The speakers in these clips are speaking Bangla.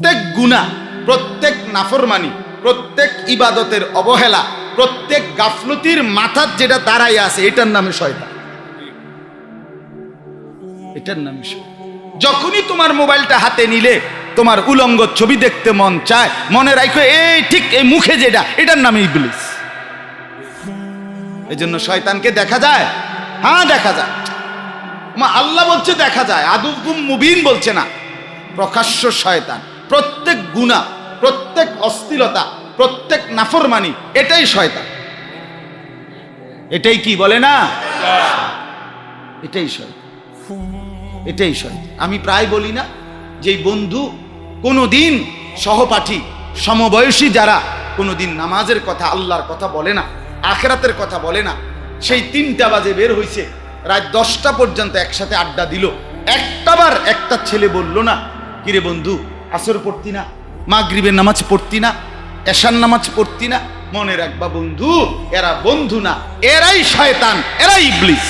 প্রত্যেক গুনাহ, প্রত্যেক নাফরমানি, প্রত্যেক ইবাদতের অবহেলা, প্রত্যেক গাফলতির মাথার যেটা দাঁড়াই আছে এটার নামে শয়তান। এটার নামে শয়তান। যখনই তোমার মোবাইলটা হাতে নিলে তোমার উলঙ্গ ছবি দেখতে মন চায়, মনে রাখো এই ঠিক এই মুখে যেটা, এটার নামে ইবলিস। এই জন্য শয়তানকে দেখা যায়, হ্যাঁ দেখা যায়। আল্লাহ বলছে দেখা যায়, আদুকুম মুবিন বলছে না, প্রকাশ্য শয়তান। প্রত্যেক গুনাহ, প্রত্যেক অশ্লীলতা, প্রত্যেক নাফরমানি এটাই শয়তান। এটাই কি বলে না, এটাই শয়তান, এটাই শয়তান। আমি প্রায় বলি না যে বন্ধু কোনোদিন, সহপাঠী সমবয়সী যারা কোনোদিন নামাজের কথা, আল্লাহর কথা বলে না, আখিরাতের কথা বলে না, সেই 3টা বাজে বের হইছে, রাত 10টা পর্যন্ত একসাথে আড্ডা দিল, একটাবার একটা ছেলে বলল না কিরে বন্ধু আসর পড়তি না, মাগরিবের নামাজ পড়তি না, এশার নামাজ পড়তি না? মনে রাখবা বন্ধু, এরা বন্ধু না, এরাই শয়তান, এরাই ইবলিস,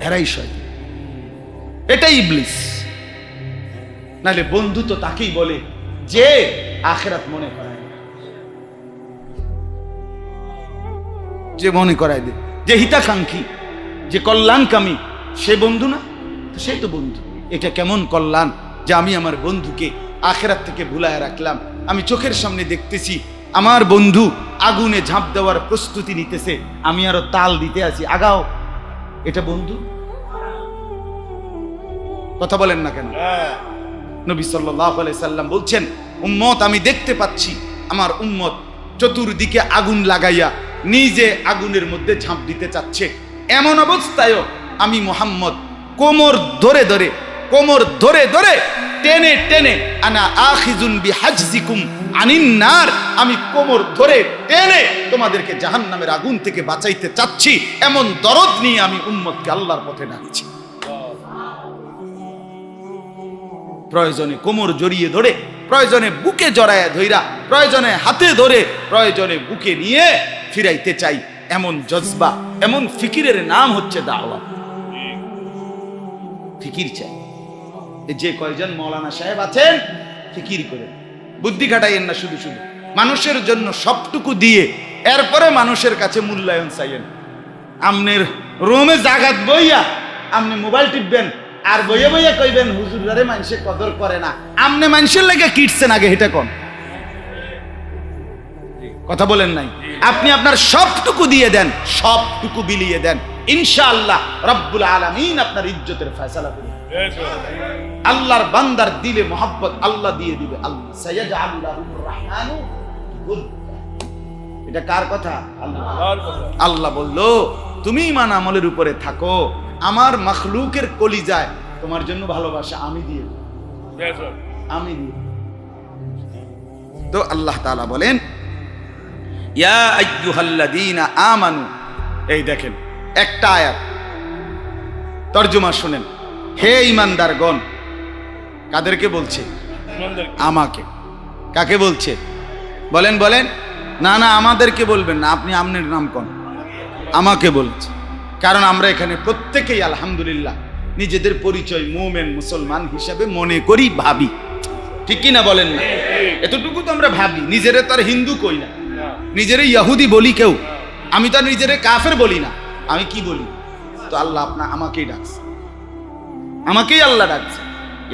এরাই শয়তান, এটাই ইবলিস। নাহলে বন্ধু তো তাকেই বলে যে আখিরাত মনে করায়, যে মনে করায় দে, যে হিতাকাঙ্ক্ষী, যে কল্যাণকামী, সে বন্ধু না? সে তো বন্ধু। এটা কেমন কল্যাণ যে আমি আমার বন্ধুকে আখিরাত থেকে ভুলায় রাখলাম। আমি চোখের সামনে দেখতেছি আমার বন্ধু আগুনে ঝাঁপ দেওয়ার প্রস্তুতি নিতেছে, আমি আরো তাল দিতে আছি, আগাও। এটা বন্ধু? কথা বলেন না কেন? নবী সাল্লাল্লাহু আলাইহি সাল্লাম বলছেন, উম্মত আমি দেখতে পাচ্ছি আমার উম্মত চতুর্দিকে আগুন লাগাইয়া নিজে আগুনের মধ্যে ঝাঁপ দিতে চাচ্ছে। এমন অবস্থায়ও আমি মুহাম্মদ কোমর ধরে ধরে, কোমর ধরে ধরে, টেনে টেনে, আনা আখিজুন বিহাজজিকুম আনিন নার, আমি কোমর ধরে টেনে তোমাদেরকে জাহান্নামের আগুন থেকে বাঁচাইতে চাচ্ছি। এমন দরদ নিয়ে আমি উম্মতকে আল্লাহর পথে ডাকছি। প্রয়োজনে কোমর জড়িয়ে ধরে, প্রয়োজনে বুকে জড়ায় ধইরা, প্রয়োজনে হাতে ধরে, প্রয়োজনে বুকে নিয়ে ফিরাইতে চাই। এমন জজবা, এমন ফিকিরের নাম হচ্ছে দাওয়াত। ফিকির চাই। যে কয়জন মৌলানা সাহেব আছেন ফিকির করে, বুদ্ধি খাটাইয়েন না শুধু শুধু, মানুষের জন্য সবটুকু দিয়ে এরপরে মানুষের কাছে মূল্যায়ন চাইয়েন। আমনের রোমে জাগাত বইয়া আপনি মোবাইল টিপবেন আর বইয়ে বইয়া কইবেন হুজুরারে মানুষে কদর করে না। আমনে মানুষের লাগে কিটছেন আগে, এটা কোন কথা বলেন নাই? আপনি আপনার সবটুকু দিয়ে দেন, সবটুকু বিলিয়ে দেন, ইনশাআল্লাহ রব্বুল আলামিন আপনার ইজ্জতের ফয়সালা করবেন। আল্লাহর বান্দার দিলে মোহাব্বত আল্লাহ দিয়ে দিবে। আল্লাহ সাইয়াজআলু লাহুর রাহমানু উদ্দা। এটা কার কথা? আল্লাহর কথা। আল্লাহ বলল তুমি ঈমান আমলের উপরে থাকো, আমার মাখলুকের কলিজায় তোমার জন্য ভালোবাসা আমি দিয়ে দেব, আমি দিয়ে। তো আল্লাহ তাআলা বলেন ইয়া আইয়ুহাল্লাযীনা আমানু। এই দেখেন একটা আয়াত, তরজমা শুনেন। হে ঈমানদারগণ, কাদেরকে বলছে? আমাকে। কাকে বলছে? বলেন বলেন। না না, আমাদেরকে বলবেন না, আপনি আপনার নাম কোন? আমাকে বলছে। কারণ আমরা এখানে প্রত্যেকেই আলহামদুলিল্লাহ নিজেদের পরিচয় মুমিন মুসলমান হিসাবে মনে করি, ভাবি, ঠিক কি না বলেন না? এতটুকু তো আমরা ভাবি। নিজেরে তো আর হিন্দু কই না, নিজেরে ইহুদি বলি কেউ, আমি তো আর নিজেরে কাফের বলি না। আমি কি বলি? তো আল্লাহ আমাকেই ডাকছে, আমাকেই আল্লাহ ডাকছে।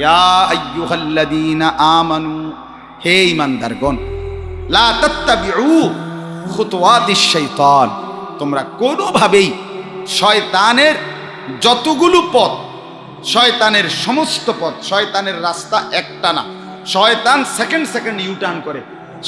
ইয়া আইয়ুহাল্লাযীনা আমানু, হে ঈমানদারগণ, লা তাত্তাবিউ খুতুওয়াতিশ শাইতান, তোমরা কোনোভাবেই শয়তানের যতগুলো পথ, শয়তানের সমস্ত পথ, শয়তানের রাস্তা একটা না। শয়তান সেকেন্ড সেকেন্ড ইউ টার্ন করে,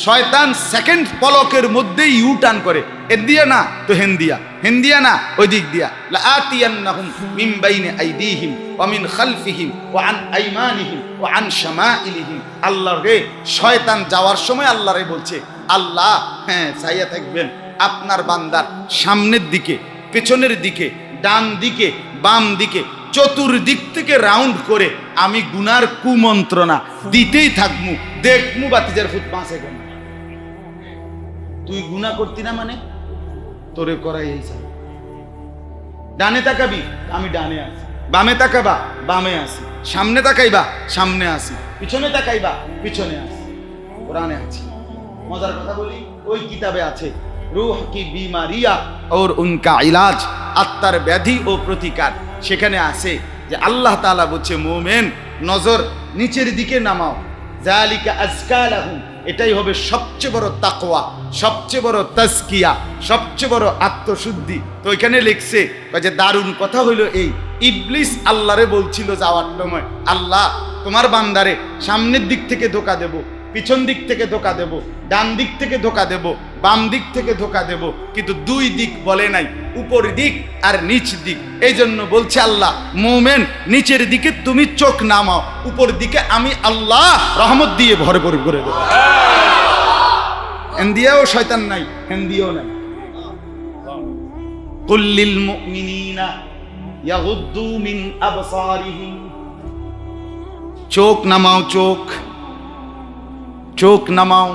শয়তান সেকেন্ড পলকের মধ্যে ইউ টার্ন করে, এ দিয়া না তো হেন্দিয়া, হেন্দিয়া না ওই দিক দিয়া। লা আতিয়ান্নাহুম মিন বাইনি আইদিহিম ওয়া মিন খালফিহিম ওয়া আন আইমানিহিম ওয়া আন শামাইলিহিম। আল্লাহ রে, শয়তান যাওয়ার সময় আল্লাহ রে বলছে, আল্লাহ হ্যাঁ চাইয়া থাকবেন আপনার বান্দার সামনের দিকে, পেছনের দিকে, ডান দিকে, বাম দিকে, চতুর্দিক থেকে রাউন্ড করে আমি গুনার কুমন্ত্রণা দিতেই থাকমু, দেখমু বাতিজার ফুট বাঁচে কেন। তুই গুনাহ করতি না মানে তোরে করাই এই চাই। ডানে তাকাবি, আমি ডানে আছি, বামে তাকাইবা, বামে আসি। সামনে তাকাইবা, সামনে আসি। পিছনে তাকাইবা, পিছনে আসি। কোরআনে আছে। মজার কথা বলি, ওই কিতাবে আছে রূহ কি বিমারিয়া और उनका इलाज, আত্মার ব্যাধি ও প্রতিকার। সেখানে আছে যে আল্লাহ তাআলা বলছে মুমিন নজর নিচের দিকে নামাও, যালিকা আজকা লাহুম, এটাই হবে সবচেয়ে বড় তাকওয়া, সবচেয়ে বড় তাজকিয়া, সবচেয়ে বড় আত্মশুদ্ধি। তো এখানে লিখছে যে দারুণ কথা হইল এই, ইবলিস আল্লাহরে বলছিল যাওয়ার সময়, আল্লাহ তোমার বান্দারে সামনের দিক থেকে ধোঁকা দেব, পিছন দিক থেকে ধোঁকা দেব, ডান দিক থেকে ধোঁকা দেব, বাম দিক থেকে ধোঁকা দেব, কিন্তু দুই দিক বলে নাই, উপর দিক আর নিচ দিক। এই জন্য বলছে আল্লাহ মুমিন নিচের দিকে তুমি চোখ নামাও, উপর দিকে আমি আল্লাহ রহমত দিয়ে ভরপুর করে দেব। হেন্দিয়াও শয়তান নাই, হেন্দিও নাই। কুল্লিল মুমিনিনা ইয়াগুদ্দু মিন আবসারিহিম, চোখ নামাও, চোখ নামাও।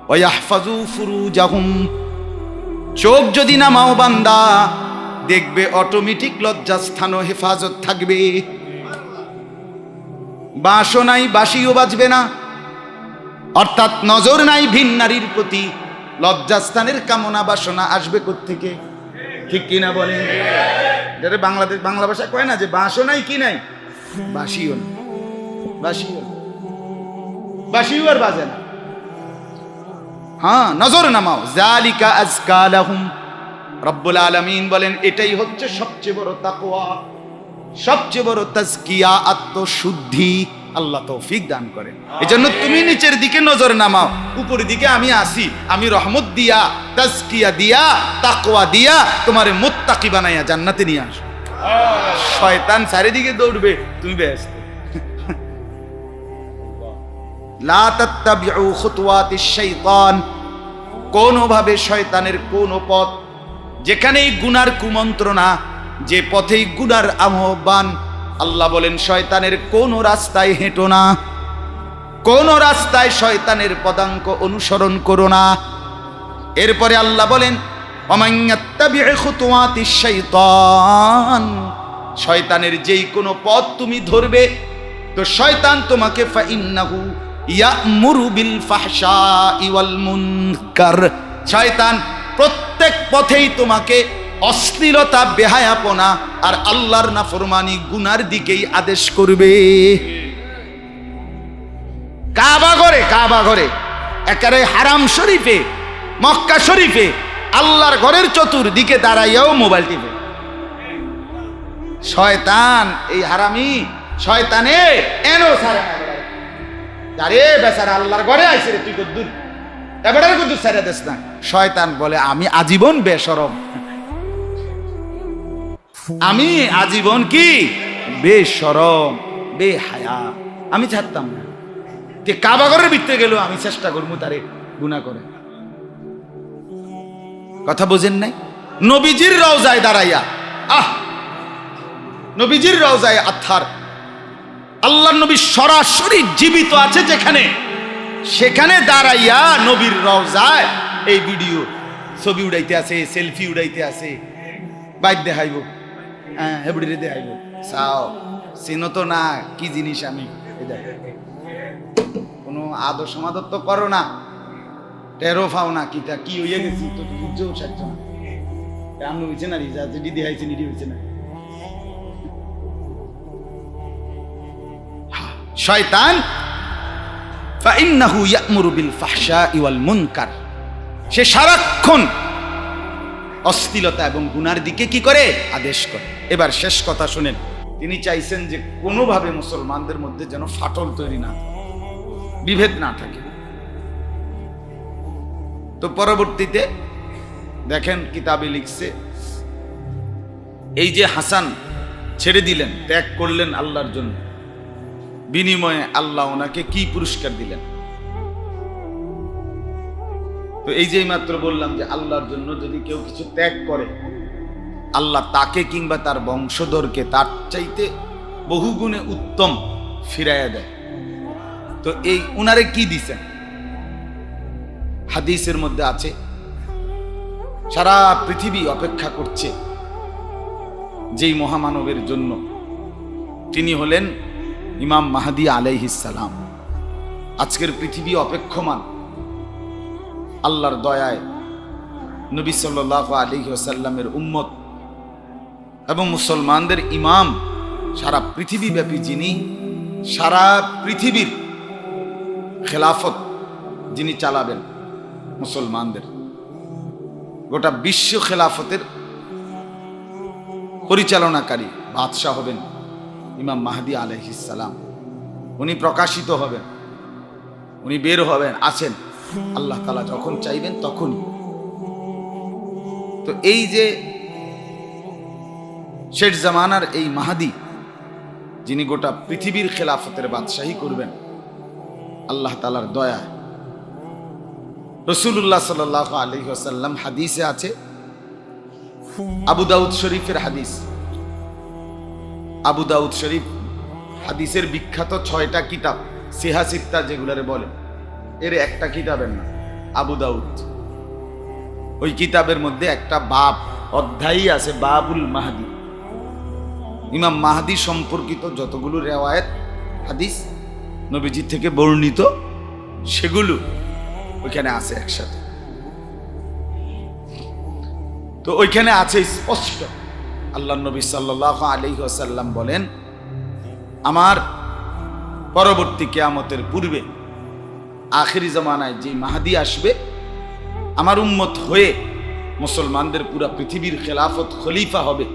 ওয়াহফাজু ফুরুজাহুম, চোখ যদি নামাও বান্দা দেখবে অটোমেটিক লজ্জাস্থান ও হেফাজত থাকবে। বাঁশও নাই, বাঁশিও বাজবে না, অর্থাৎ নজর নাই ভিন নারীর প্রতি, লজ্জাস্থানের কামনা বাসনা আসবে কোত্থেকে? ঠিক কিনা বলেন? যারা বাংলা ভাষা কয় না যে বাঁশও নাই, কি নাই, বাঁশিও না, বাঁশিও আর বাজে না। হ্যাঁ, নজর নামাও, যালিকা আজকা লাহুম। রব্বুল আলামিন বলেন এটাই হচ্ছে সবচেয়ে বড় তাকওয়া, সবচেয়ে বড় তাজকিয়া, আত্মশুদ্ধি। আল্লাহ তৌফিক দান করেন। এজন্য তুমি নিচের দিকে নজর নামাও, উপরের দিকে আমি আসি, আমি রহমত দিয়া, তাজকিয়া দিয়া, তাকওয়া দিয়া তোমারে মুত্তাকি বানাইয়া জান্নাতে নিয়ে আসো। শয়তান চারিদিকে দৌড়বে, তুমি ব্যস্ত। লা তাত্তাবিউ খুতুওয়াতিশ শাইতান, কোনোভাবে শয়তানের কোন পথ, যেখানেই গুনার কুমন্ত্রণা, যে পথেই গুনার আহ্বান, আল্লাহ বলেন শয়তানের কোন রাস্তায় হেঁটো না, কোন রাস্তায় শয়তানের পদাঙ্ক অনুসরণ করো না। এরপরে আল্লাহ বলেন ওমান ইয়াত্তাবিউ খুতুওয়াতিশ শাইতান, শয়তানের যেই কোনো পথ তুমি ধরবে তো শয়তান তোমাকে ফাইন্নাহু ইয়া'মুরু বিল ফাহশাই ওয়াল মুনকার, শয়তান প্রত্যেক পথেই তোমাকে অশ্লীলতা, বেহায়াপনা আর আল্লাহর নাফরমানি, গুনার দিকেই আদেশ করবে। কাবা ঘরে একেবারে হারাম শরীফে, মক্কা শরীফে আল্লাহর ঘরের চতুর্দিকে দাঁড়াইয়াও মোবাইল টিপে শয়তান। এই হারামি শয়তানে এনো সারে না, আরে বেচারা আল্লাহর ঘরে আইছে রে, তুই কদ্দুর এবারে কদ্দুর সারে দেস না। শয়তান বলে আমি আজীবন বেশরম, আমি আজীবন কি বেশরম, বেহায়া, আমি ছাড়তাম না। যে কাবা ঘরের ভিতরে গেল আমি চেষ্টা করবো তারে গুনাহ করে। কথা বোঝেন নাই? নবীজির রওজায় দাঁড়াইয়া, নবীজির রওজায় আত্মার, আল্লাহ নবী সরাসরি জীবিত আছে যেখানে, সেখানে দাঁড়াইয়া নবীর রওজায় এই ভিডিও ছবি উড়াইতে আছে, সেলফি উড়াইতে আছে, বাইক দেখাইব, হ্যাঁ হেবড়িরে দেখাইব, চাও চিনো তো না কি জিনিস আমি, কোনো আদর সমাদর তো করো না, টেরো ফাও না, কিটা কি হইয়া গেছি তো বুঝছেও সাহায্য না, আমি হয়েছে না রিজা দিদি হাইছে নিডি হয়েছে না। শয়তান ফাইন্নাহু ইয়া'মুরু বিল ফাহশাই ওয়াল মুনকার, সে সারাক্ষণ অশ্লীলতা এবং গুনার দিকে কি করে? আদেশ করে। এবার শেষ কথা শুনেন, তিনি চাইছেন যে কোনোভাবে মুসলমানদের মধ্যে যেন ফাটল তৈরি না, বিভেদ না থাকে। তো পরবর্তীতে দেখেন কিতাবে লিখছে, এই যে হাসান ছেড়ে দিলেন, ত্যাগ করলেন আল্লাহর জন্য, বিনিময়ে আল্লাহ ওনাকে কি পুরস্কার দিলেন? তো এই যে মাত্র বললাম যে আল্লাহর জন্য যদি কেউ কিছু ত্যাগ করে, আল্লাহ তাকে কিংবা তার বংশধরকে তার চাইতে বহুগুণে উত্তম ফিরাইয়া দেয়। তো এই উনারে কি দিছেন? হাদিসের মধ্যে আছে, সারা পৃথিবী অপেক্ষা করছে যেই মহামানবের জন্য, তিনি হলেন ইমাম মাহদী আলাইহিস সালাম। আজকের পৃথিবী অপেক্ষমান আল্লাহর দয়ায় নবী সাল্লাল্লাহু আলাইহি ওয়াসাল্লামের উম্মত এবং মুসলমানদের ইমাম, সারা পৃথিবীব্যাপী যিনি সারা পৃথিবীর খেলাফত যিনি চালাবেন, মুসলমানদের গোটা বিশ্ব খেলাফতের পরিচালনাকারী বাদশাহ হবেন ইমাম মাহদী আলাইহিস সালাম। উনি প্রকাশিত হবেন, উনি বের হবেন, আছেন আল্লাহ তাআলা যখন চাইবেন তখনই। তো এই যে শেষ জামানার এই মাহদী, যিনি গোটা পৃথিবীর খেলাফতের বাদশাহী করবেন আল্লাহ তাআলার দয়া, রাসূলুল্লাহ সাল্লাল্লাহু আলাইহি ওয়াসাল্লাম হাদিসে আছে, আবু দাউদ শরীফের হাদিস। আবু দাউদ শরীফ হাদিসের বিখ্যাত 6টা কিতাব, সিহা সিত্তা যেগুলারে বলে, এর একটা কিতাবের নাম আবু দাউদ। ওই কিতাবের মধ্যে একটা বাব অধ্যায়ই আছে, বাবুল মাহদী। ইমাম মাহদী সম্পর্কিত যতগুলো রিওয়ায়াত হাদিস নবীজি থেকে বর্ণিত, সেগুলো ওইখানে আছে একসাথে। তো ওইখানে আছে স্পষ্ট, আল্লাহ নবী সাল্লাল্লাহু আলাইহি ওয়াসাল্লাম বলেন, আমার পরবর্তী কিয়ামতের পূর্বে আখিরি জামানায় যে মাহদী আসবে, আমার উম্মত হয়ে মুসলমানদের পুরা পৃথিবীর খেলাফত খলিফা হবে,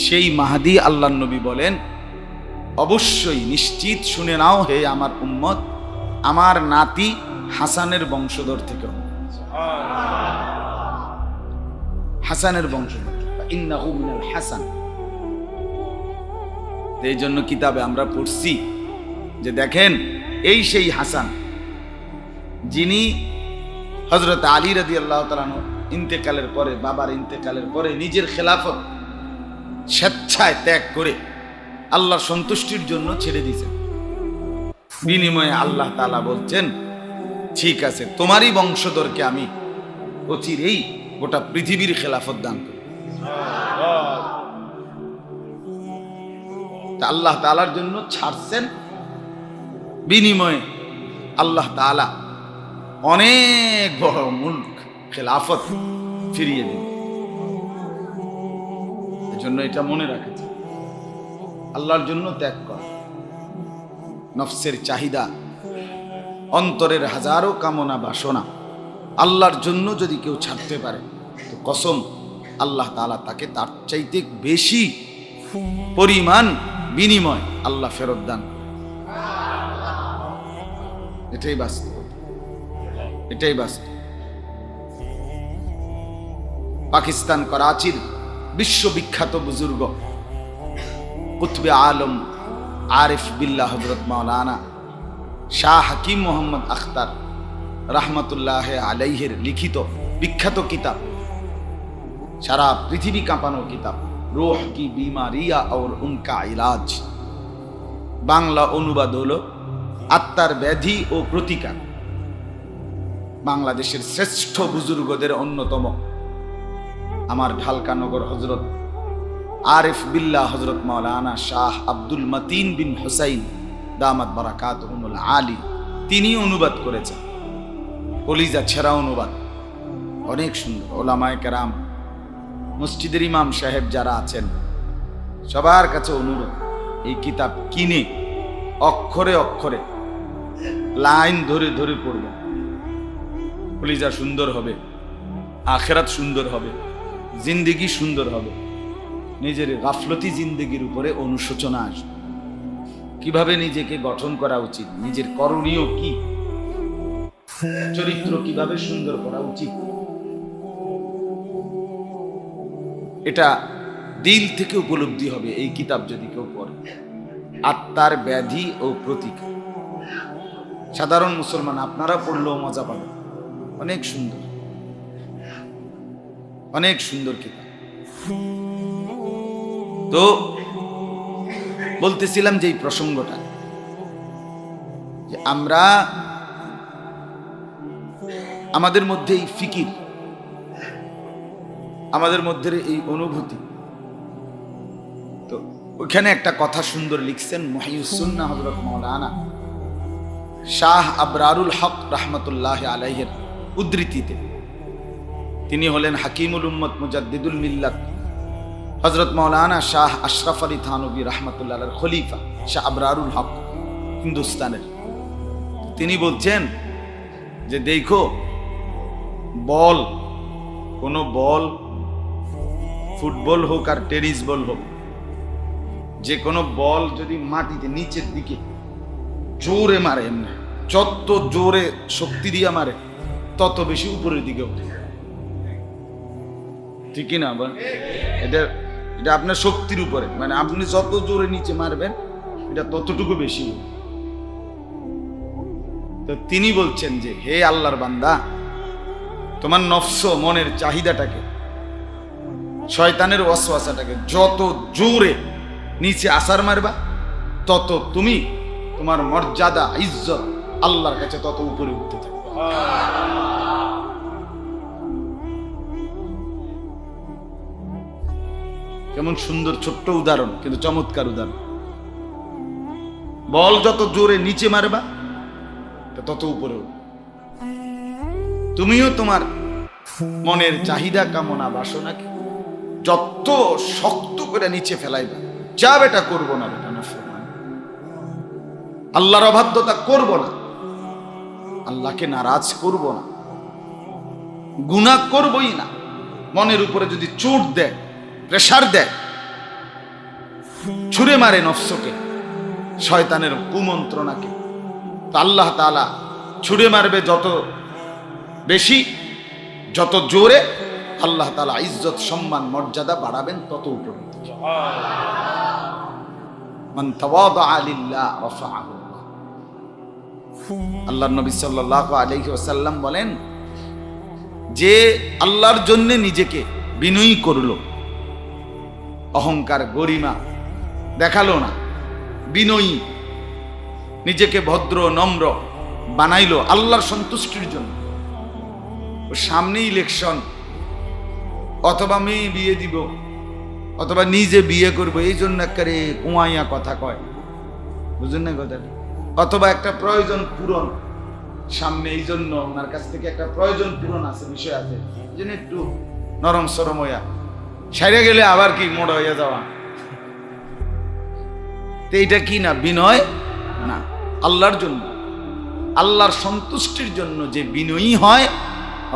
সেই মাহদী আল্লাহ নবী বলেন, অবশ্যই নিশ্চিত শুনে নাও হে আমার উম্মত, আমার নাতি হাসানের বংশধর থেকে, হাসানের বংশধর, ইন্নাহু মিনাল হাসান। এই জন্য কিতাবে আমরা পড়ছি যে দেখেন, এই সেই হাসান যিনি হযরত আলী রাদিয়াল্লাহু তাআলা ইন্তেকালের পরে, বাবার ইন্তেকালের পরে নিজের খেলাফত স্বেচ্ছায় ত্যাগ করে আল্লাহর সন্তুষ্টির জন্য ছেড়ে দিয়েছেন। বিনিময়ে আল্লাহ তাআলা বলছেন, ঠিক আছে, তোমারই বংশধরকে আমি অচিরেই গোটা পৃথিবীর খেলাফত দান করি। আল্লাহ তাআলার জন্য ছাড়ছেন, বিনিময়ে আল্লাহ তাআলা অনেক বড় মুলক, খেলাফত ফিরিয়ে দেন। এজন্য এটা মনে রাখেছে, আল্লাহর জন্য ত্যাগ করা, নফসের চাহিদা, অন্তরের হাজারো কামনা বাসনা আল্লাহর জন্য যদি কেউ ছাড়তে পারে, তো কসম আল্লাহ তাআলা তাকে তার চাইতে বেশি পরিমাণ বিনিময় আল্লাহ ফেরত দান। এটাই বাস্তব, এটাই বাস্তব। পাকিস্তান করাচির বিশ্ববিখ্যাত বুজুর্গ কুতবে আলম আরিফ বিল্লাহ হযরত মাওলানা শাহ হাকিম মোহাম্মদ আখতার রাহমাতুল্লাহ আলাইহির লিখিত বিখ্যাত কিতাব, সারা পৃথিবী কাঁপানো কিতাব, রূহ কি বিমারিয়া और उनका इलाज। বাংলা অনুবাদ হলো আত্মার ব্যাধি ও প্রতিকার। বাংলাদেশের শ্রেষ্ঠ বুজুর্গদের অন্যতম আমার ঢালকানগর হযরত আরিফ বিল্লাহ হযরত মাওলানা শাহ আব্দুল মতিন বিন হুসাইন দামাত বারাকাতুহুমুল আলী, তিনি অনুবাদ করেছেন। কলিজা ছেঁড়া অনুবাদ, অনেক সুন্দর। ওলামায়ে কেরাম, মসজিদের ইমাম সাহেব যারা আছেন, সবার কাছে অনুরোধ, এই কিতাব কিনে অক্ষরে অক্ষরে লাইন ধরে ধরে পড়বেন। কলিজা সুন্দর হবে, আখিরাত সুন্দর হবে, জিন্দেগি সুন্দর হবে, নিজের গাফলতি জিন্দেগির উপরে অনুশোচনা আসবে, কিভাবে নিজেকে গঠন করা উচিত, নিজের করণীয় কি, চরিত্র কিভাবে সুন্দর করা উচিত, এটা দিল থেকে উপলব্ধি হবে এই কিতাব যদি কেউ পড়ে। আত্মার ব্যাধি ও প্রতীক, সাধারণ মুসলমান আপনারা পড়লেও মজা পাবেন। অনেক সুন্দর, অনেক সুন্দর কিতাব। তো বলতেছিলাম যে এই প্রসঙ্গটা, যে আমরা আমাদের মধ্যে এই ফিকির, আমাদের মধ্যে এই অনুভূতি, ওইখানে একটা কথা সুন্দর লিখছেন মুহিউসসুন্নাহ হযরত মাওলানা শাহ আবরারুল হক রাহমাতুল্লাহ আলাইহির উদ্ধৃতিতে। তিনি হলেন হাকিমুল উম্মত মুজাদ্দিদুল মিল্লাত হযরত মাওলানা শাহ আশরাফ আলী থানভী রাহমাতুল্লাহ আলাইহির খলিফা শাহ আবরারুল হক হিন্দুস্তানের। তিনি বলছেন যে দেখো, বল, কোনো বল, ফুটবল হোক আর টেনিস বল হোক, যে কোনো বল যদি মাটিতে নিচের দিকে জোরে মারে, এমনি যত জোরে শক্তি দিয়ে মারে তত বেশি উপরের দিকে ওঠে, ঠিক না? এটা এটা আপনার শক্তির উপরে, মানে আপনি যত জোরে নিচে মারবেন এটা ততটুকু বেশি। তো তিনি বলছেন যে হে আল্লাহর বান্দা, তোমার নফস, মনের চাহিদাটাকে, শয়তানের ওয়াসওয়াসাটাকে যত জোরে নিচে আসার মারবা, তত তুমি তোমার মর্যাদা, ইজ্জত আল্লাহর কাছে তত উপরে উঠতে থাকবে। কেমন সুন্দর ছোট্ট উদাহরণ, কিন্তু চমৎকার উদাহরণ। বল যত জোরে নিচে মারবা তত উপরে উঠবে। তুমিও তোমার মনের চাহিদা, কামনা, বাসনাকে যত শক্ত করে নিচে ফেলাইবা, যা বেটা করবো না, বেটা নাফরমানি, আল্লাহর অবাধ্যতা করব না, আল্লাহকে নারাজ করব না, গুনাহ করবই না। মনের উপরে যদি চোট দেয়, প্রেসার দেয়, ছুঁড়ে মারে নফসকে, শয়তানের কুমন্ত্রণাকে, তো আল্লাহ তাআলা ছুঁড়ে মারবে যত বেশি, যত জোরে, আল্লাহ তাআলা ইজ্জত, সম্মান, মর্যাদা বাড়াবেন তত উপরে। মান তাওয়াদা লিল্লাহ রাফাআহু আল্লাহ। আল্লাহর নবী সাল্লাল্লাহু আলাইহি ওয়াসাল্লাম বলেন, যে আল্লাহর জন্য নিজেকে বিনয়ী করলো, অহংকার, গরিমা দেখালো না, বিনয়ী, নিজেকে ভদ্র, নম্র বানাইলো আল্লাহর সন্তুষ্টির জন্য। সামনে ইলেকশন, অথবা মেয়ে বিয়ে দিব, অথবা নিজে বিয়ে করবো, এই জন্য একেবারে কুয়াইয়া কথা কয়, বুঝলেন না কথাটা? অথবা একটা প্রয়োজন পূরণ সামনে, এই জন্য ওনার কাছ থেকে একটা প্রয়োজন পূরণ আছে, বিষয় আছে, এই জন্য একটু নরম সরম হইয়া, সাইরে গেলে আবার কি মোড়া হইয়া যাওয়া, তো এইটা কি না? বিনয় না। আল্লাহর জন্য, আল্লাহর সন্তুষ্টির জন্য যে বিনয়ী হয়,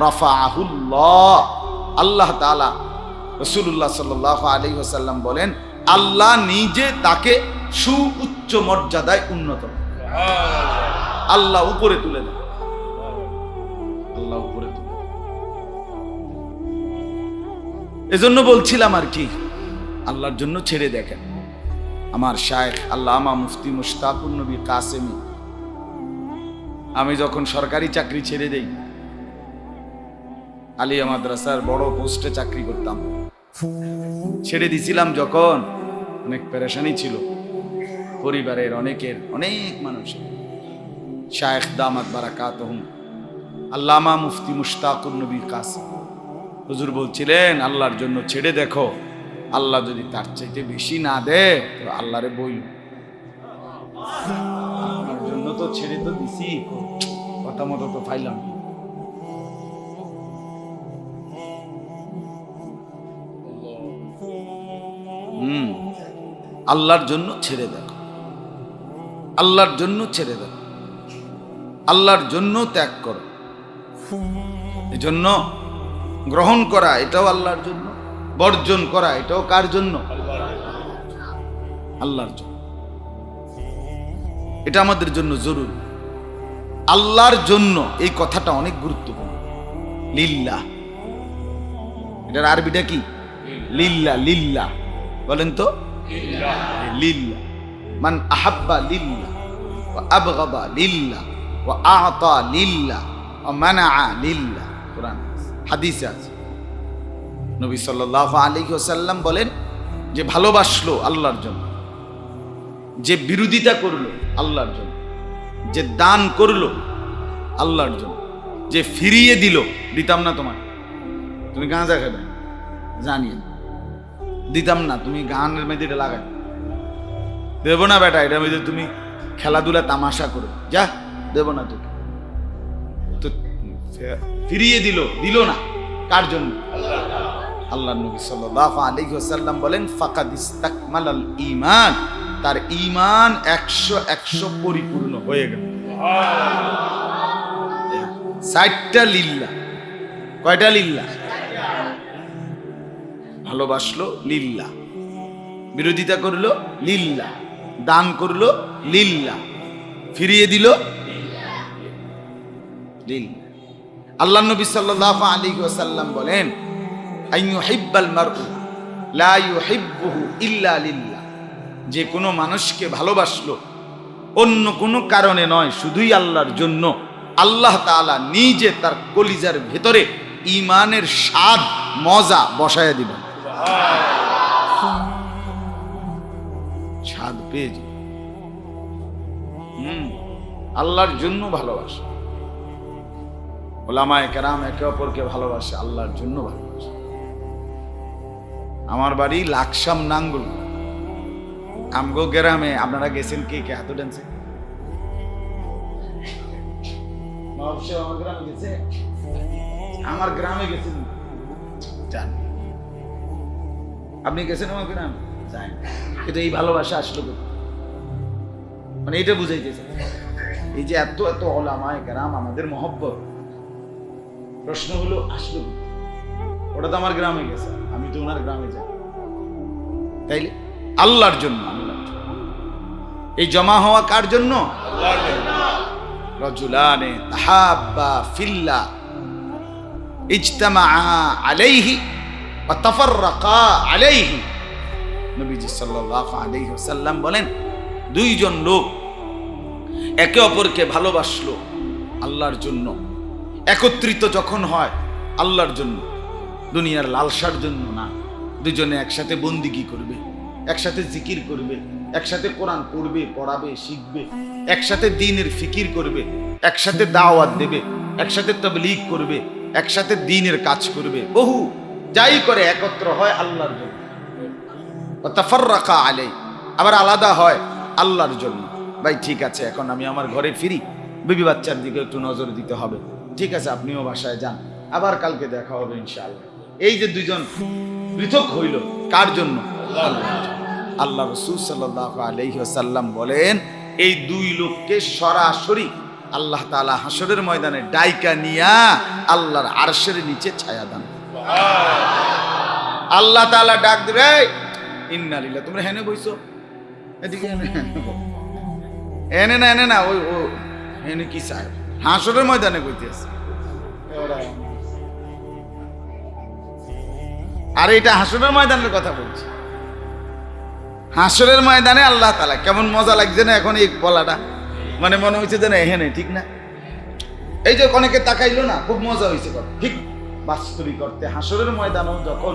রাফাআহুল্লাহ, আল্লাহ তাআলা, রাসূলুল্লাহ সাল্লাল্লাহু আলাইহি ওয়াসাল্লাম বলেন, আল্লাহ নিজে তাকে সুউচ্চ মর্যাদায় উন্নত, আল্লাহ উপরে তুলে দেন, আল্লাহ উপরে তুলে। এজন্য বলছিলাম আর কি, আল্লাহর জন্য ছেড়ে দেখেন। আমার শায়েখ আল্লামা মুফতি মুশতাকুন নবী কাসেমি, আমি যখন সরকারি চাকরি ছেড়ে দেই, আলিয়া মাদ্রাসার বড় পোস্টে চাকরি করতাম, ছেড়ে দিছিলাম যখন, অনেক পেরেশানি ছিল পরিবারের, অনেকের, অনেক মানুষের। শায়েখ দামাত বারাকাতুহুম আল্লামা মুফতি মুশতাকুন নবী কাসেম হুজুর বলছিলেন, আল্লাহর জন্য ছেড়ে দেখো, আল্লাহ যদি তার চাইতে বেশি না দেয় তো আল্লাহরে বইল, আপনার জন্য তো ছেড়ে তো দিছি, কথা মতো তো পাইলাম। আল্লাহর জন্য ছেড়ে দেখো, আল্লাহর জন্য ছেড়ে দেখো, আল্লাহর জন্য ত্যাগ করো। এই জন্য গ্রহণ করা এটাও আল্লাহর জন্য, বর্জন করা এটাও কার জন্য? আল্লাহর জন্য। এটা আমাদের জন্য জরুরি। আল্লাহর জন্য এই কথাটা অনেক গুরুত্বপূর্ণ। লিল্লাহ, এটার আরবিটা কি? লিল্লাহ। লিল্লাহ বলেন তো, লিল্লাহ। মান আহাব্বা লিল্লাহ ওয়া আবগাদা লিল্লাহ ওয়া আ'তা লিল্লাহ ওয়া মানাআ লিল্লাহ। কুরআন হাদিসে আছে, নবী সাল্লাল্লাহু আলাইহি ওয়াসাল্লাম বলেন, যে ভালোবাসলো আল্লাহর জন্য, যে বিরোধিতা করলো আল্লাহর জন্য, যে দান করলো আল্লাহর জন্য, যে ফিরিয়ে দিল, দিতাম না তোমার, তুমি গাঁজা খাবে, জানিয়ে দিতাম না, তুমি গানের মেয়েদের লাগাই, দেব না বেটা, এটা মধ্যে তুমি খেলাধুলা তামাশা করো, যা দেব না তোকে। তো ফিরিয়ে দিল না, কার জন্য? আল্লাহ নবী সাল্লাল্লাহু আলাইহি ওয়াসাল্লাম বলেন ফাকাদ ইস্তাকমালাল ঈমান, তার ঈমান 100 পরিপূর্ণ হয়ে গেল। 60টা লিল্লাহ। কয়টা লিল্লাহ? ভালোবাসলো লিল্লাহ, বিরোধিতা করলো লিল্লাহ, দান করলো লিল্লাহ, ফিরিয়ে দিল লিল্লাহ। আল্লাহ নবী সাল্লাল্লাহু আলাইহি ওয়াসাল্লাম বলেন আইয়ুহিব্বাল মারউ লা ইউহিব্বুহু ইল্লা লিল্লাহ, যে কোনো মানুষকে ভালোবাসলো অন্য কোনো কারণে নয়, শুধুই আল্লাহর জন্য, আল্লাহ তাআলা নিজে তার কলিজার ভেতরে ঈমানের স্বাদ মজা বসায়া দিবেন। স্বাদ পেয়ে যাবে। আল্লাহর জন্য ভালোবাসে। ওলামায়ে কেরাম একে অপরকে ভালোবাসে, আল্লাহর জন্য ভালোবাসে। আমার বাড়ি লাকসাম নাঙ্গল, আমগো গ্রামে। আপনারা গেছেন কে কে? হাত উঠানছে। আমার গ্রামে গেছেন? জান, আপনি গেছেন আমার গ্রামে? যাই। কিন্তু এই ভালোবাসা আসলো মানে এটা বুঝাইতেছে, এই যে এত এত ওলামায়ে কেরাম আমাদের মহব্বত, প্রশ্ন হলো আসলো, ওটা তো আমার গ্রামে গেছে, আমি তো ওনার গ্রামে যাই, তাইলে আল্লাহর জন্য। এই জমা হওয়া কার জন্য? আল্লাহর জন্য। রাজুলানে তাহাব্বা ফিল্লাহ ইজতামাআ আলাইহি ওয়া তাফাররাকা আলাইহি। নবীজি সাল্লাল্লাহু আলাইহি ওয়াসাল্লাম বলেন, দুইজন লোক একে অপরকে ভালোবাসলো আল্লাহর জন্য, একত্রিত যখন হয় আল্লাহর জন্য, দুনিয়ার লালসার জন্য না। দুজনে একসাথে বন্দিগি করবে, একসাথে জিকির করবে, একসাথে কোরআন পড়বে, পড়াবে, শিখবে, একসাথে দ্বীনের ফিকির করবে, একসাথে দাওয়াত দেবে, একসাথে তাবলীগ করবে, একসাথে দ্বীনের কাজ করবে, বহু যাই করে একত্র হয় আল্লাহর জন্য। ওয়া তাফাররাকা আলাই, আবার আলাদা হয় আল্লাহর জন্য। ভাই ঠিক আছে, এখন আমি আমার ঘরে ফিরি, বিবি বাচ্চার দিকে একটু নজর দিতে হবে, ঠিক আছে আপনিও বাসায় যান, আবার কালকে দেখা হবে ইনশাআল্লাহ। এই যে দুইজন পৃথক হইল, কার জন্য? আল্লাহর জন্য। আল্লাহ রাসূল সাল্লাল্লাহু আলাইহি ওয়াসাল্লাম বলেন, এই দুই লোককে সরাসরি আল্লাহ তাআলা হাসরের ময়দানে ডাইকা নিয়া আল্লাহর আরশের নিচে ছায়া দান। আল্লাহ তাআলা ডাক দিবে, ইন্না লিল্লাহ, তোমরা হেনে বইছো, এদিকে এনে না, ওই ও এনে কি চায়? হাসরের ময়দানে কইতেছে। আর এটা হাসরের ময়দানের কথা বলছি। হাসরের ময়দানে আল্লাহ তাআলা, কেমন মজা লাগছে না এখন এই বলাটা, মানে মনে হচ্ছে যেন এখানে, ঠিক না? এই যে অনেকে তাকাইলো না, খুব মজা হয়েছে, ঠিক বাস্তবিক করতে হাসরের ময়দানও যখন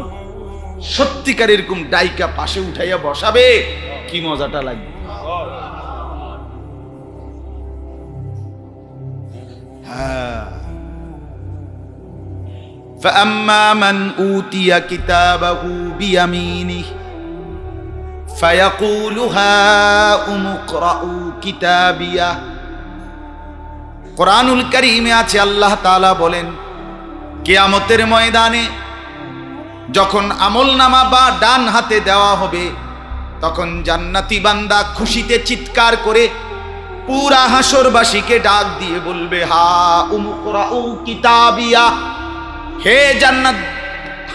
সত্যিকার এরকম ডাইকা পাশে উঠাইয়া বসাবে, কি মজাটা লাগবে। হ্যাঁ, فأما من أوتي كتابه بيمينه فيقول هاؤم اقرءوا كتابيه। কোরআনুল কারীমে আছে আল্লাহ তাআলা বলেন, কিয়ামতের ময়দানে যখন আমলনামা বা ডান হাতে দেওয়া হবে, তখন জান্নাতি বান্দা খুশিতে চিৎকার করে পুরা হাসরবাসীকে ডাক দিয়ে বলবে, হাউম ইকরাউ কিতাবিয়া। হে জান্নাত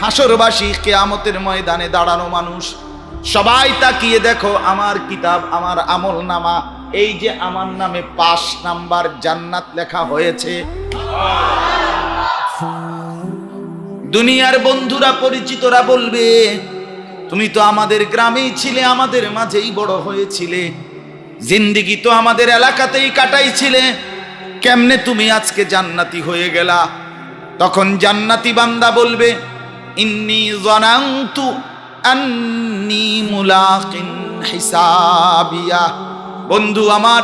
হাসরবাসী, কিয়ামতের ময়দানে দাঁড়ানো মানুষ, সবাই তাকিয়ে দেখো আমার কিতাব, আমার আমলনামা। এই যে আমার নামে 5 নাম্বার জান্নাত লেখা হয়েছে। দুনিয়ার বন্ধুরা পরিচিতরা বলবে, তুমি তো আমাদের গ্রামেই ছিলে, আমাদের মাঝেই বড় হয়েছিলে, জিন্দেগি তো আমাদের এলাকাতেই কাটাইছিলে, কেমনে তুমি আজকে জান্নাতি হয়ে গেলা? তখন জান্নাতি বান্দা বলবে, ইন্নী যানানতু আন্নী মুলাকিন হিসাবিয়া। বন্ধু আমার,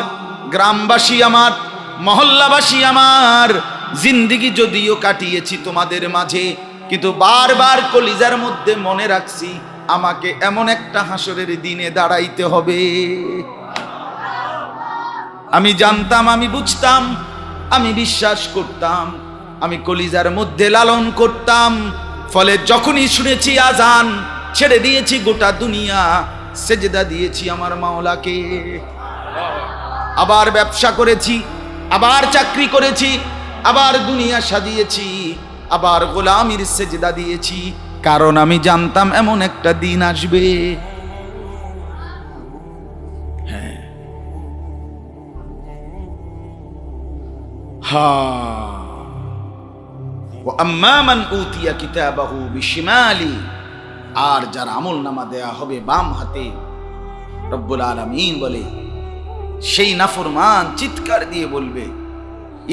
গ্রামবাসী আমার, মহল্লাবাসী আমার, জিন্দেগি যদিও কাটিয়েছি তোমাদের মাঝে, কিন্তু বারবার কলিজার মধ্যে মনে রাখছি আমাকে এমন একটা হাসরের দিনে দাঁড়াইতে হবে। আমি জানতাম, আমি বুঝতাম, আমি বিশ্বাস করতাম, আমি কলিজার মধ্যে লালন করতাম। ফলে যখনই শুনেছি আজান, ছেড়ে দিয়েছি গোটা দুনিয়া, সেজদা দিয়েছি আমার মাওলাকে। আবার ব্যবসা করেছি, আবার চাকরি করেছি, আবার দুনিয়া সাজিয়েছি, আবার গোলামির সেজদা দিয়েছি, কারণ আমি জানতাম এমন একটা দিন আসবে। হ্যাঁ, আম্মা মান উতিয়া কিতাবাহু বিশিমালি, আর যার আমল নামা দেয়া হবে বাম হাতে, রব্বুল আলামিন বলে সেই নাফরমান চিৎকার দিয়ে বলবে,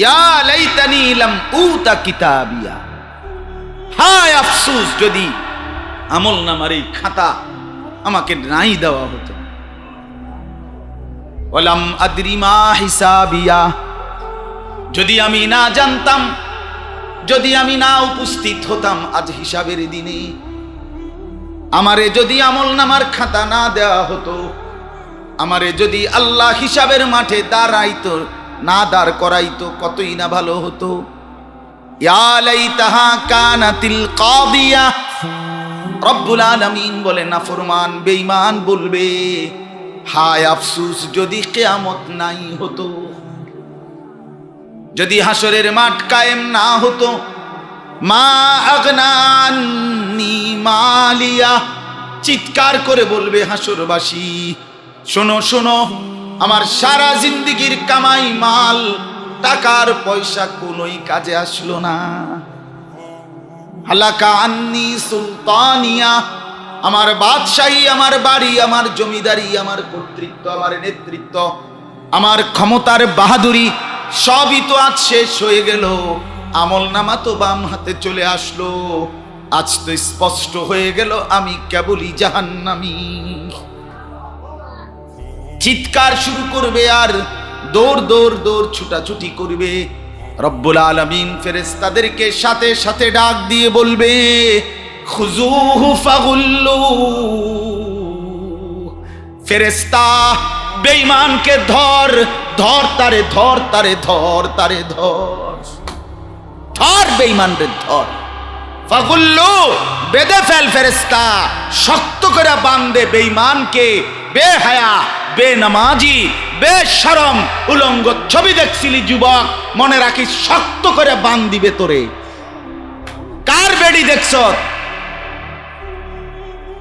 ইয়া লাইতানি লাম উতা কিতাবিয়া, হায় আফসোস যদি আমল নামার এই খাতা আমাকে নাই দেওয়া হতো। ওয়ালাম আদরি মা হিসাবিয়া, যদি আমি না জানতাম, যদি আমি না উপস্থিত হতাম আজ হিসাবের দিনে, আমারে যদি আমল নামার খাতা না দেওয়া হতো, আমারে যদি আল্লাহ হিসাবের মাঠে দাঁড়াইতো, না দাঁড় করাইতো, কতই না ভালো হতো। ইয়া লাইতাহা কানাতিল কাদিয়া, রব্বুল আলামিন বলে নাফরমান বেঈমান বলবে, হায় আফসোস যদি কিয়ামত নাই হতো, যদি হাসরের মাঠ কায়েম না হতো। মা আগনা আন্নি মালিয়া, চিৎকার করে বলবে হাসরবাসী, শোনো শোনো, আমার সারা জিন্দেগীর কামাই মাল, টাকার পয়সা কোনোই কাজে আসলো না। হালাকা আন্নি সুলতানিয়া, আমার বাদশাহী, আমার বাড়ি, আমার জমিদারি, আমার কর্তৃত্ব, আমার নেতৃত্ব, আমার ক্ষমতার বাহাদুরি সবই তো আজ শেষ হয়ে গেল। আমল নামা তো বাম হাতে চলে আসলো, আজ তো স্পষ্ট হয়ে গেল আমি কেবলই জাহান্নামী। চিৎকার শুরু করবে আর দৌড় দৌড় দৌড় ছুটাছুটি করবে। রব্বুল আলামিন ফেরেশতাদেরকে সাথে সাথে ডাক দিয়ে বলবে, খুজুহু ফাগুল্লু, ফেরেশতা বেঈমানকে ধর, ধর তারে, ধর তারে, ধর তারে, ধর ধর বেঈমানরে ধর। ফাগুল্লু, বেঁধে ফেল ফেরেশতা, শক্ত করে বাঁধে বেঈমানকে। বেহায়া, বেনামাজি, বেশরম, উলঙ্গ ছবি দেখছিলি যুবক, মনে রাখিস শক্ত করে বাঁধ দিবে তোরে। কার বেড়ি দেখছ?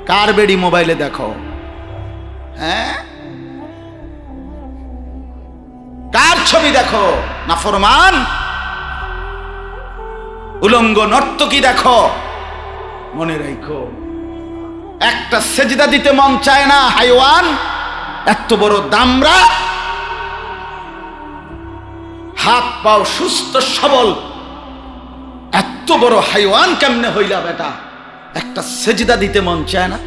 কার বেড়ি মোবাইলে দেখো? হ্যাঁ, কার ছবি দেখো? নাফরমান উলঙ্গ নর্তকী দেখো। মনে রাখো, একটা সেজদা দিতে মন চায় না হাইওয়ান, এত বড় দামরা, হাত পাও সুস্থ সবল, এত বড় হাইওয়ান কেমনে হইলা বেটা? একটা সেজদা দিতে মন চায় না,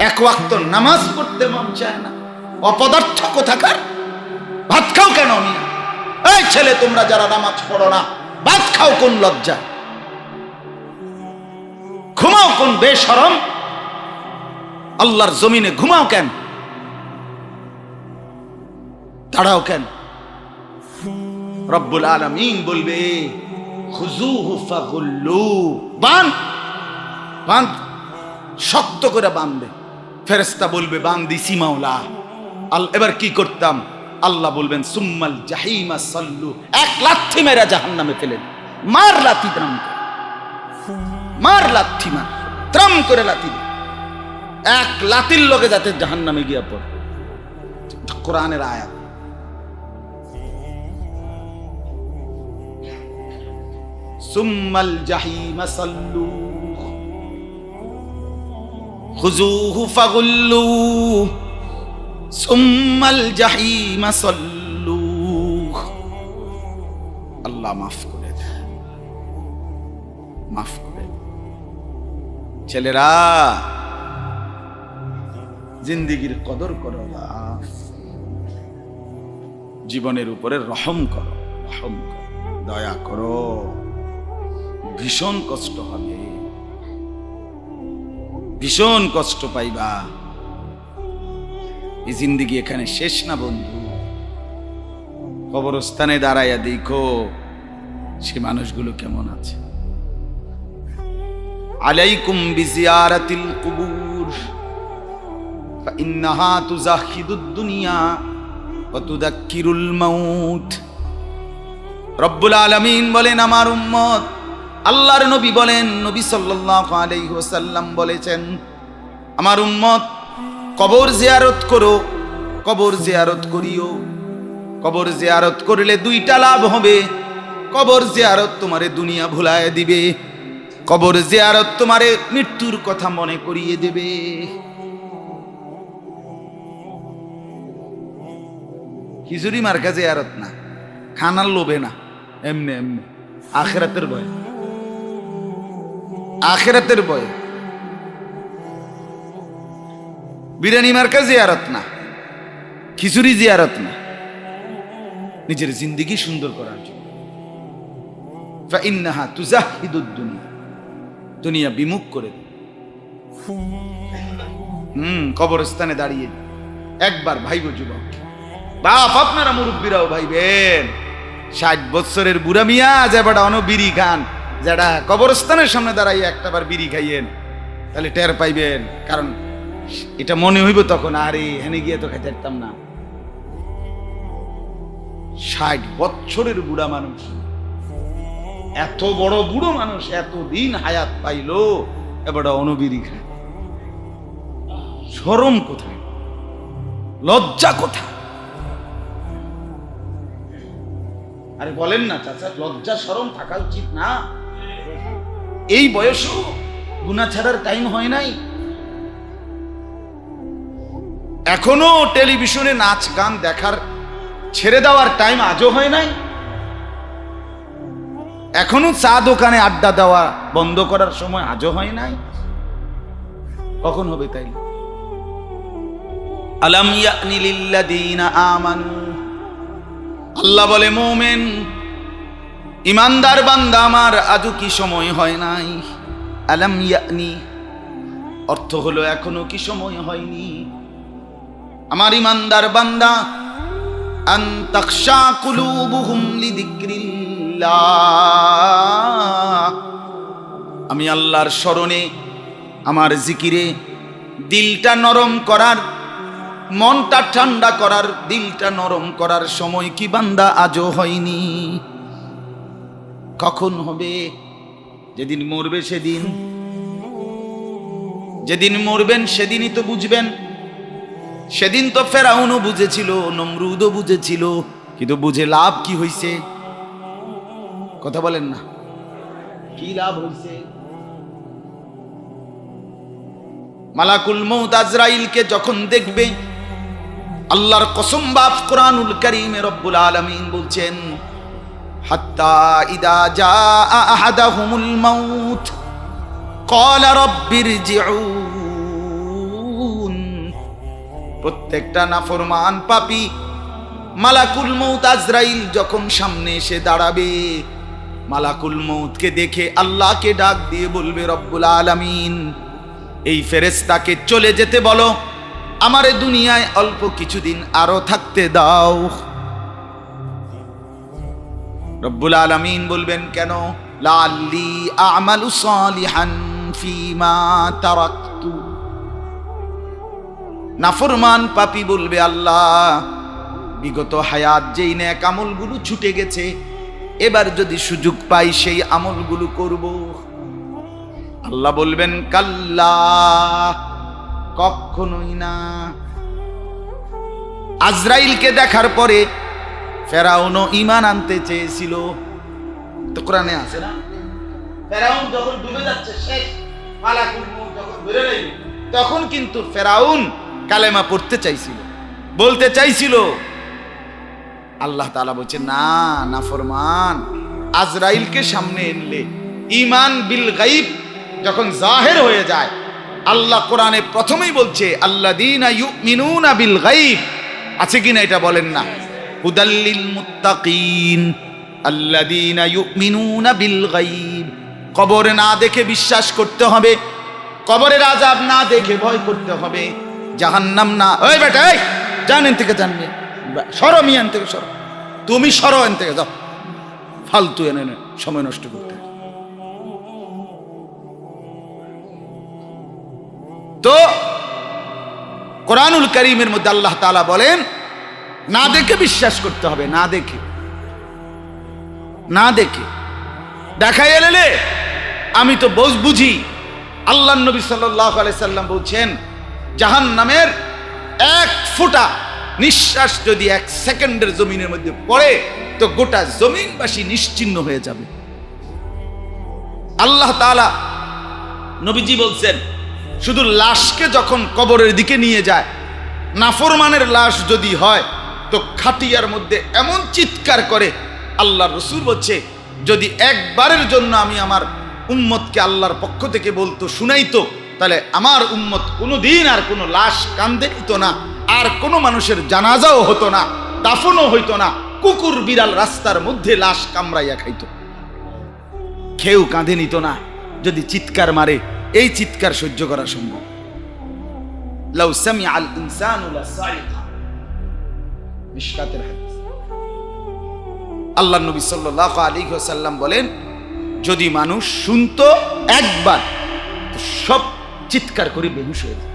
এক ওয়াক্ত নামাজ পড়তে মন চায় না? অপদার্থ কোথাকার! ভাত খাও কেন? মিয়া, এই ছেলে, তোমরা যারা নামাজ পড়ো না, ভাত খাও কোন লজ্জা? ঘুমাও কোন বেশরম? আল্লাহর জমিনে ঘুমাও কেন? দাঁড়াও কেন? রব্বুল আলামিন বলবে, খুজুহু ফাগুল্লু, বাঁধ বাঁধ, শক্ত করে বাঁধবে। ফেরেশতা বলবে, বাঁধ দিছি মাওলা। এবার কি করতাম? আল্লাহ বলবেন, সুম্মাল জাহিমা সাল্লু, এক লাথি মেরা জাহান্নামে ফেলেন। মার লাথি, ত্রাম মার লাথি, মার ত্রাম করে লাথি, এক লাথির লগে যাতে জাহান্নামে গিয়া পড়ে। কোরআনের আয়াত। সুম্মাল জাহিমা সাল্লু খুজুহু ফাগুল্লু সুম্মাল জাহিমা সাল্লু। আল্লাহ মাফ করে দেয়, মাফ করে। ছেলেরা, জিন্দিগির কদর করো, জীবনের উপরে রহম করো, রহম করো, দয়া করো। ভীষণ কষ্ট হবে, ভীষণ কষ্ট পাইবা। এই জিন্দেগি এখানে শেষ না বন্ধু। কবরস্থানে দাঁড়াইয়া দেখো সে মানুষগুলো কেমন আছে। আলাইকুম বিজিয়ারাতিল কুবুর ফাইন্নাহা তুযাহিদুদ দুনিয়া ওয়া তুযাক্কিরুল মাউত। রব্বুল আলামিন বলেন আমার উম্মত, আল্লাহর নবী বলেন, নবী সাল্লাল্লাহু আলাইহি ওয়াসাল্লাম বলেছেন, আমার উম্মত কবর জিয়ারত করো, কবর জিয়ারত করিও। কবর জিয়ারত করলে দুইটা লাভ হবে। কবর জিয়ারত তোমারে দুনিয়া ভুলায় দিবে, কবর জিয়ারত তোমারে মৃত্যুর কথা মনে করিয়ে দেবে। খিচুড়ি মার্কা জিয়ারত না, খানার লোভে না, এমনি এমনি আখিরাতের ভয়, আখিরাতের ভয়। বিরিয়ানি মার্কা জিয়ারত না, খিচুড়ি জিয়ারত না, নিজের জিন্দেগি সুন্দর করার জন্য। ফাইন্নাহা তুযাহিদুদ দুনিয়া, দুনিয়া বিমুখ করে দেয়। কবরস্থানে দাঁড়িয়ে একবার ভাইব যুবক, বাপ আপনারা মুরব্বীরাও ভাইবেন, 60 বছরের বুড়া মিয়া যেটা অন বিড়ি খান, যেটা কবরস্থানের সামনে দাঁড়াইয়ে একটাবার বিড়ি খাইয়েন, তাহলে টের পাইবেন। কারণ এটা মনে হইব তখন, আরে হেনে গিয়ে তো খাইতে পারতাম না। 60 বছরের বুড়া মানুষ, এত বড় বুড়ো মানুষ এতদিন হায়াত পাইলো, এবার অনবিরি খায়। শরম কোথায়, লজ্জা কোথায়? আরে বলেন না চাচা, লজ্জা শরম থাকা উচিত না? এই বয়সও গুনাহ ছাড়ার টাইম হয় নাই? এখনো টেলিভিশনে নাচ গান দেখার ছেড়ে দেওয়ার টাইম আজও হয় নাই? এখনো চা দোকানে আড্ডা দেওয়া বন্ধ করার সময় আজও হয় নাই? কখন হবে তাই? আলাম ইয়ানি লিল্লাযীনা আমানু, আল্লাহ বলে মুমিন ইমানদার বান্দা আমার আজও কি সময় হয় নাই? আলাম ইয়ানি অর্থ হলো এখনো কি সময় হয়নি আমার ইমানদার বান্দা আন তাখশা কুলুবুহুম লিযিকরিল্লাহ, আমি আল্লাহর স্মরণে আমার জিকিরে দিলটা নরম করার, মনটা ঠান্ডা করার, দিলটা নরম করার সময় কি বান্দা আজও হয়নি? কখন হবে? যেদিন মরবে সেদিন। যেদিন মরবেন সেদিনই তো বুঝবেন। সেদিন তো ফেরাউনও বুঝেছিল, নমরুদও বুঝেছিল, কিন্তু বুঝে লাভ কি হইছে? কথা বলেন না, কি লাভ হইছে? মালাকুল মউত আজরাইলকে যখন দেখবে, আল্লাহর কসম বাপ কোরআনুল কারীমে রব্বুল আলামিন বলছেন, হাত্তা ইদা জাআ আহাদাহুমুল মাউত ক্বালা রাব্বিরজিউন, প্রত্যেকটা নাফরমান পাপী মালাকুল মউত আজরাইল যখন সামনে এসে দাঁড়াবে, মালাকুল মউতকে দেখে আল্লাহকে ডাক দিয়ে বলবে, রব্বুল আলামিন এই ফেরেশতাকে চলে যেতে বলো, আমারে দুনিয়ায় অল্প কিছুদিন আরো থাকতে দাও। রব্বুল আলামিন বলবেন, কেন? লাআল্লি আ'মালু সালিহান ফীমা তারাকতু, নাফরমান পাপী বলবে, আল্লাহ বিগত হায়াত যেই নেক আমলগুলো ছুটে গেছে, এবার যদি সুযোগ পাই সেই আমলগুলো করব। আল্লাহ বলবেন, কাল্লা, কখনোই না। আজরাইলকে দেখার পরে ফেরাউনও ঈমান আনতে চেয়েছিল, তো কোরআনে আছে না? ফেরাউন যখন ডুবে যাচ্ছে, শেষ মালাকুল মউত যখন বের হয়ে গেল, তখন কিন্তু ফেরাউন কালেমা পড়তে চাইছিল, বলতে চাইছিল। আল্লাহ তাআলা বলছে, না নাফরমান, আজরাইলকে সামনে এনলে ঈমান বিল গায়ব যখন জাহির হয়ে যায়, আল্লাহ কোরআনে প্রথমেই বলছে আল্লাযীনা ইউমিনুনা বিল গায়ব, আছে কিনা এটা বলেন না? হুদাল্লিল মুত্তাকিন আল্লাযীনা ইউমিনুনা বিল গায়ব, কবর না দেখে বিশ্বাস করতে হবে, কবরের আযাব না দেখে ভয় করতে হবে, জাহান্নাম না। ওই বেটা, এই জানেন থেকে জানবে, সরো মিয়ান থেকে সরো, তুমি সরো এন থেকে, যাও, ফালতু এনে সময় নষ্ট করতে। তো কোরআনুল কারীমের মধ্যে আল্লাহ তাআলা বলেন না দেখে বিশ্বাস করতে হবে, না দেখে, না দেখে। দেখাই এলে আমি তো বুঝি। আল্লাহর নবী সাল্লাল্লাহু আলাইহি সাল্লাম বলছেন জাহান্নামের এক ফোঁটা নিঃশ্বাস যদি 1 সেকেন্ডের জমিনের মধ্যে পড়ে তো গোটা জমিনবাসী নিশ্চিহ্ন হয়ে যাবে। আল্লাহ তাআলা নবীজি বলছেন শুধু লাশকে যখন কবরের দিকে নিয়ে যায়, নাফরমানের লাশ যদি হয় তো খাটিয়ার মধ্যে এমন চিৎকার করে, আল্লাহর রাসূল বলছে যদি একবারের জন্য আমি আমার উম্মতকে আল্লাহর পক্ষ থেকে বলতো, শুনাইতো, তাহলে আমার উম্মত কোনোদিন আর কোনো লাশ কান্দে নিত না, আর কোনো মানুষের জানাজাও হতো না, দাফনও হইতো না। কুকুর বিড়াল রাস্তার মধ্যে লাশ কামড়াইয়া খাইতো, কেউ কাঁধে নিত না। যদি চিৎকার মারে, এই চিৎকার সহ্য করা সম্ভব। লাউ সামিআল ইনসানু লাসাইকা, মিশকাতের হাদিস। আল্লাহর নবী সাল্লাল্লাহু আলাইহি ওয়াসাল্লাম বলেন যদি মানুষ শুনতো একবার তো সব চিৎকার করে বেহুশ হয়ে যায়।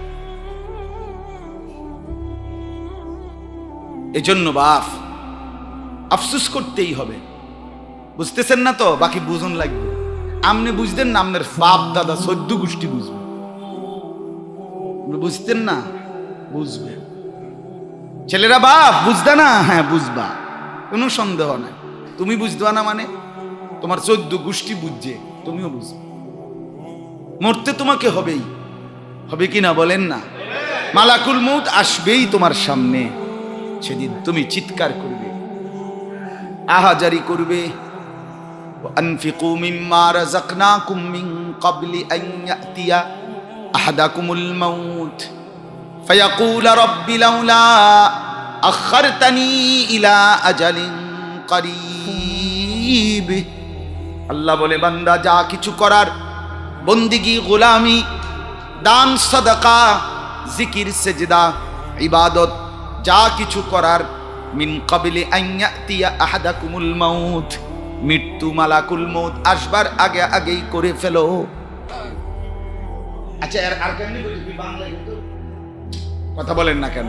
এজন্য বাপ আফসোস করতেই হবে। বুঝতেছেন না তো, বাকি বুঝন লাগবে। আমনে বুঝতেন না, আপনার বাপ দাদা 14 গোষ্ঠী বুঝবে। বুঝতেন না, বুঝবে। ছেলেরা বাপ বুঝদা না, হ্যাঁ বুঝবা, কোনো সন্দেহ নাই। তুমি বুঝবা না মানে তোমার 14 গোষ্ঠী বুঝছে, তুমিও বুঝবে। মরতে তোমাকে হবেই, হবে কি না বলেন না? মালাকুল মউত আসবেই তোমার সামনে, সেদিন তুমি চিৎকার করবে, আহাজারি করবে। আনফিকু মিম্মা রাযাকনাকুম মিন ক্বাবলি আন ইয়াতিয়া আহাদাকুমুল মাউত ফায়াকুল রাব্বি লাউলা আখারতানি ইলা আজালিন করিব। আল্লাহ বলে বান্দা যা কিছু করার, বন্দিগি, গোলামি, দান, সাদাকা, জিকির, সেজদা, ইবাদত, যা কিছু করার, মিন ক্বাবলি আন ইয়াতিয়া আহাদাকুমুল মাউত, মৃত্যু মালাকুল মউত আসবার আগে আগেই করে ফেলো। আচ্ছা আর কেমনে কইতো বাংলায় কিন্তু কথা বলেন না কেন?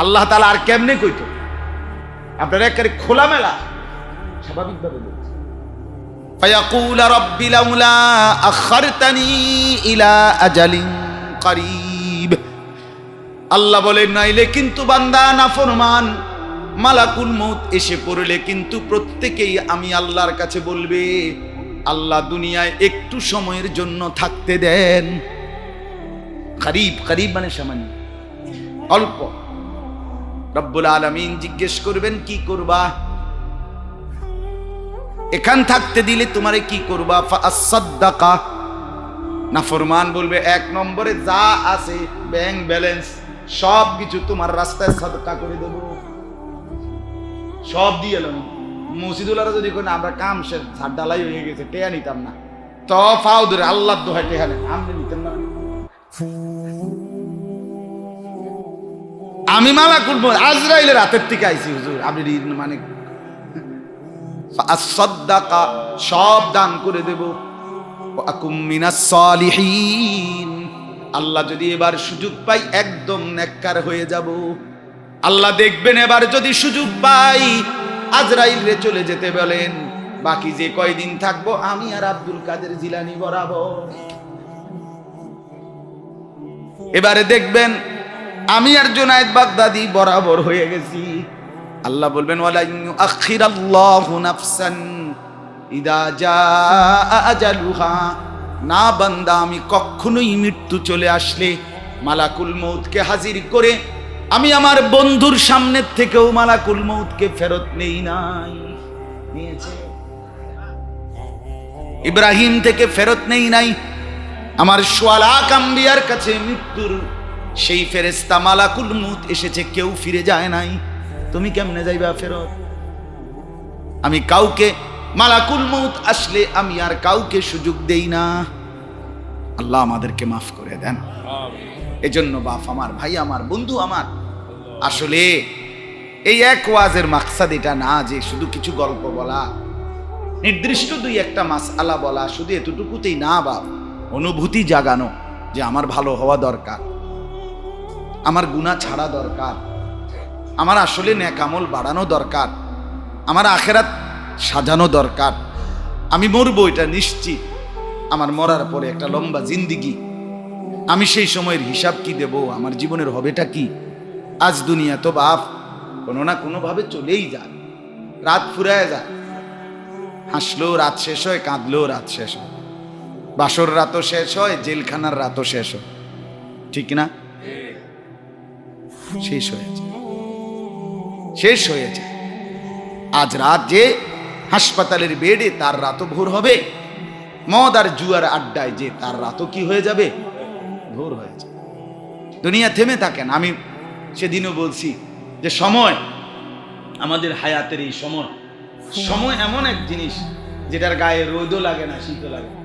আল্লাহ তাআলা আর কেমনে কইতো? আপনারা একেবারে খোলামেলা স্বাভাবিকভাবে বলছেন ফায়াকুল রাব্বি লাউলা আখারতানি ইলা আজালিন করিব। আল্লাহ বলেন নাইলে কিন্তু বান্দা নাফরমান, মালাকুল মউত এসে পড়লে কিন্তু প্রত্যেকেই আমি আল্লাহর কাছে বলবে আল্লাহ দুনিয়ায় একটু সময়ের জন্য থাকতে দেন। করিব, করিব মানে সামান্য, অল্প। রব্বুল আলামিন জিজ্ঞেস করবেন কি করবা, এখান থাকতে দিলে তোমারে কি করবা? ফাআসাদ্দাকা। নাফরমান বলবে 1 নম্বরে যা আছে ব্যাংক ব্যালেন্স সব কিছু তোমার রাস্তায় সাদকা করে দেব, সব দিয়ে এলাম। মসজিদুল্লাহরা যদি কোনো আমরা কাম শেষ, ঝাড় ঢালাই হয়ে গেছে, টেয়া নিতাম না, তো ফাও ধরে আল্লাহর দোহাই টেয়া নেন, আমি নিতাম না। আমি মালাকুল মউত আজরাইলের হাতের থেকে আইছি হুজুর, আপনি মানে ফাআসাদ্দাকা, সব দান করে দেব। ওয়া আকুম মিনাস সালিহিন, আল্লাহ যদি এবার সুযোগ পাই একদম নেককার হয়ে যাব। আল্লাহ দেখবেন এবার যদি সুযোগ পাই আজরাইল রে চলে যেতে বলেন, বাকি যে কয়দিন থাকবো আমি আর আব্দুল কাদের জিলানী বরাবর। এবারে দেখবেন আমি আর জুনায়েদ বাগদাদি বরাবর হয়ে গেছি। আল্লাহ বলবেন ওয়ালা ইউআখিরাল্লাহু নাফসান ইদা জাআ আজালুহা। না বান্দা, আমি কখনোই মৃত্যু চলে আসলে মালাকুল মউতকে হাজির করে আমি আমার বন্ধুর সামনে থেকেও মালাকুল মউতকে ফেরত নেই নাই। নিয়েছে ইব্রাহিম থেকে ফেরত নেই নাই, আমার সোয়ালাক আম্বিয়ার কাছে মৃত্যুর সেই ফেরেশতা মালাকুল মউত এসেছে, কেউ ফিরে যায় নাই। তুমি কেমনে যাইবা ফেরত? আমি কাউকে, মালাকুল মউত আসলে আমি আর কাউকে সুযোগ দেই না। আল্লাহ আমাদেরকে মাফ করে দেন। এজন্য বাপ আমার, ভাই আমার, বন্ধু আমার, আসলে এই এক ওয়াজের মাকসাদ এটা না যে শুধু কিছু গল্প বলা, নির্দিষ্ট দুই একটা মাসআলা বলা, শুধু এতটুকুতেই না বাপ। অনুভূতি জাগানো যে আমার ভালো হওয়া দরকার, আমার গুনাহ ছাড়া দরকার, আমার আসলে নেক আমল বাড়ানো দরকার, আমার আখেরাত সাজানো দরকার। আমি মরবো এটা নিশ্চিত, আমার মরার পরে একটা লম্বা জিন্দিগি, আমি সেই সময়ের হিসাব কি দেব, আমার জীবনের হবেটা কি। আজ দুনিয়া তো বাপ কোনো না কোনো ভাবে চলেই যায়, রাত ফুরায় যায়, হাসলেও রাত শেষ হয়, কাঁদলেও রাত শেষ হয়, বাসর রাতও শেষ হয়, জেলখানার রাতও শেষ হয়, ঠিক না? শেষ হয়েছে, শেষ হয়েছে। আজ রাত যে হাসপাতালের বেডে, তার রাতও ভোর হবে। মদ আর জুয়ার আড্ডায় যে, তার রাতও কি হয়ে যাবে, ভোর হয়ে যাবে। দুনিয়া থেমে থাকেন। আমি সেদিনও বলছি যে সময়, আমাদের হায়াতের এই সময়, সময় এমন এক জিনিস যেটার গায়ে রোদও লাগে না, শীতও লাগে না।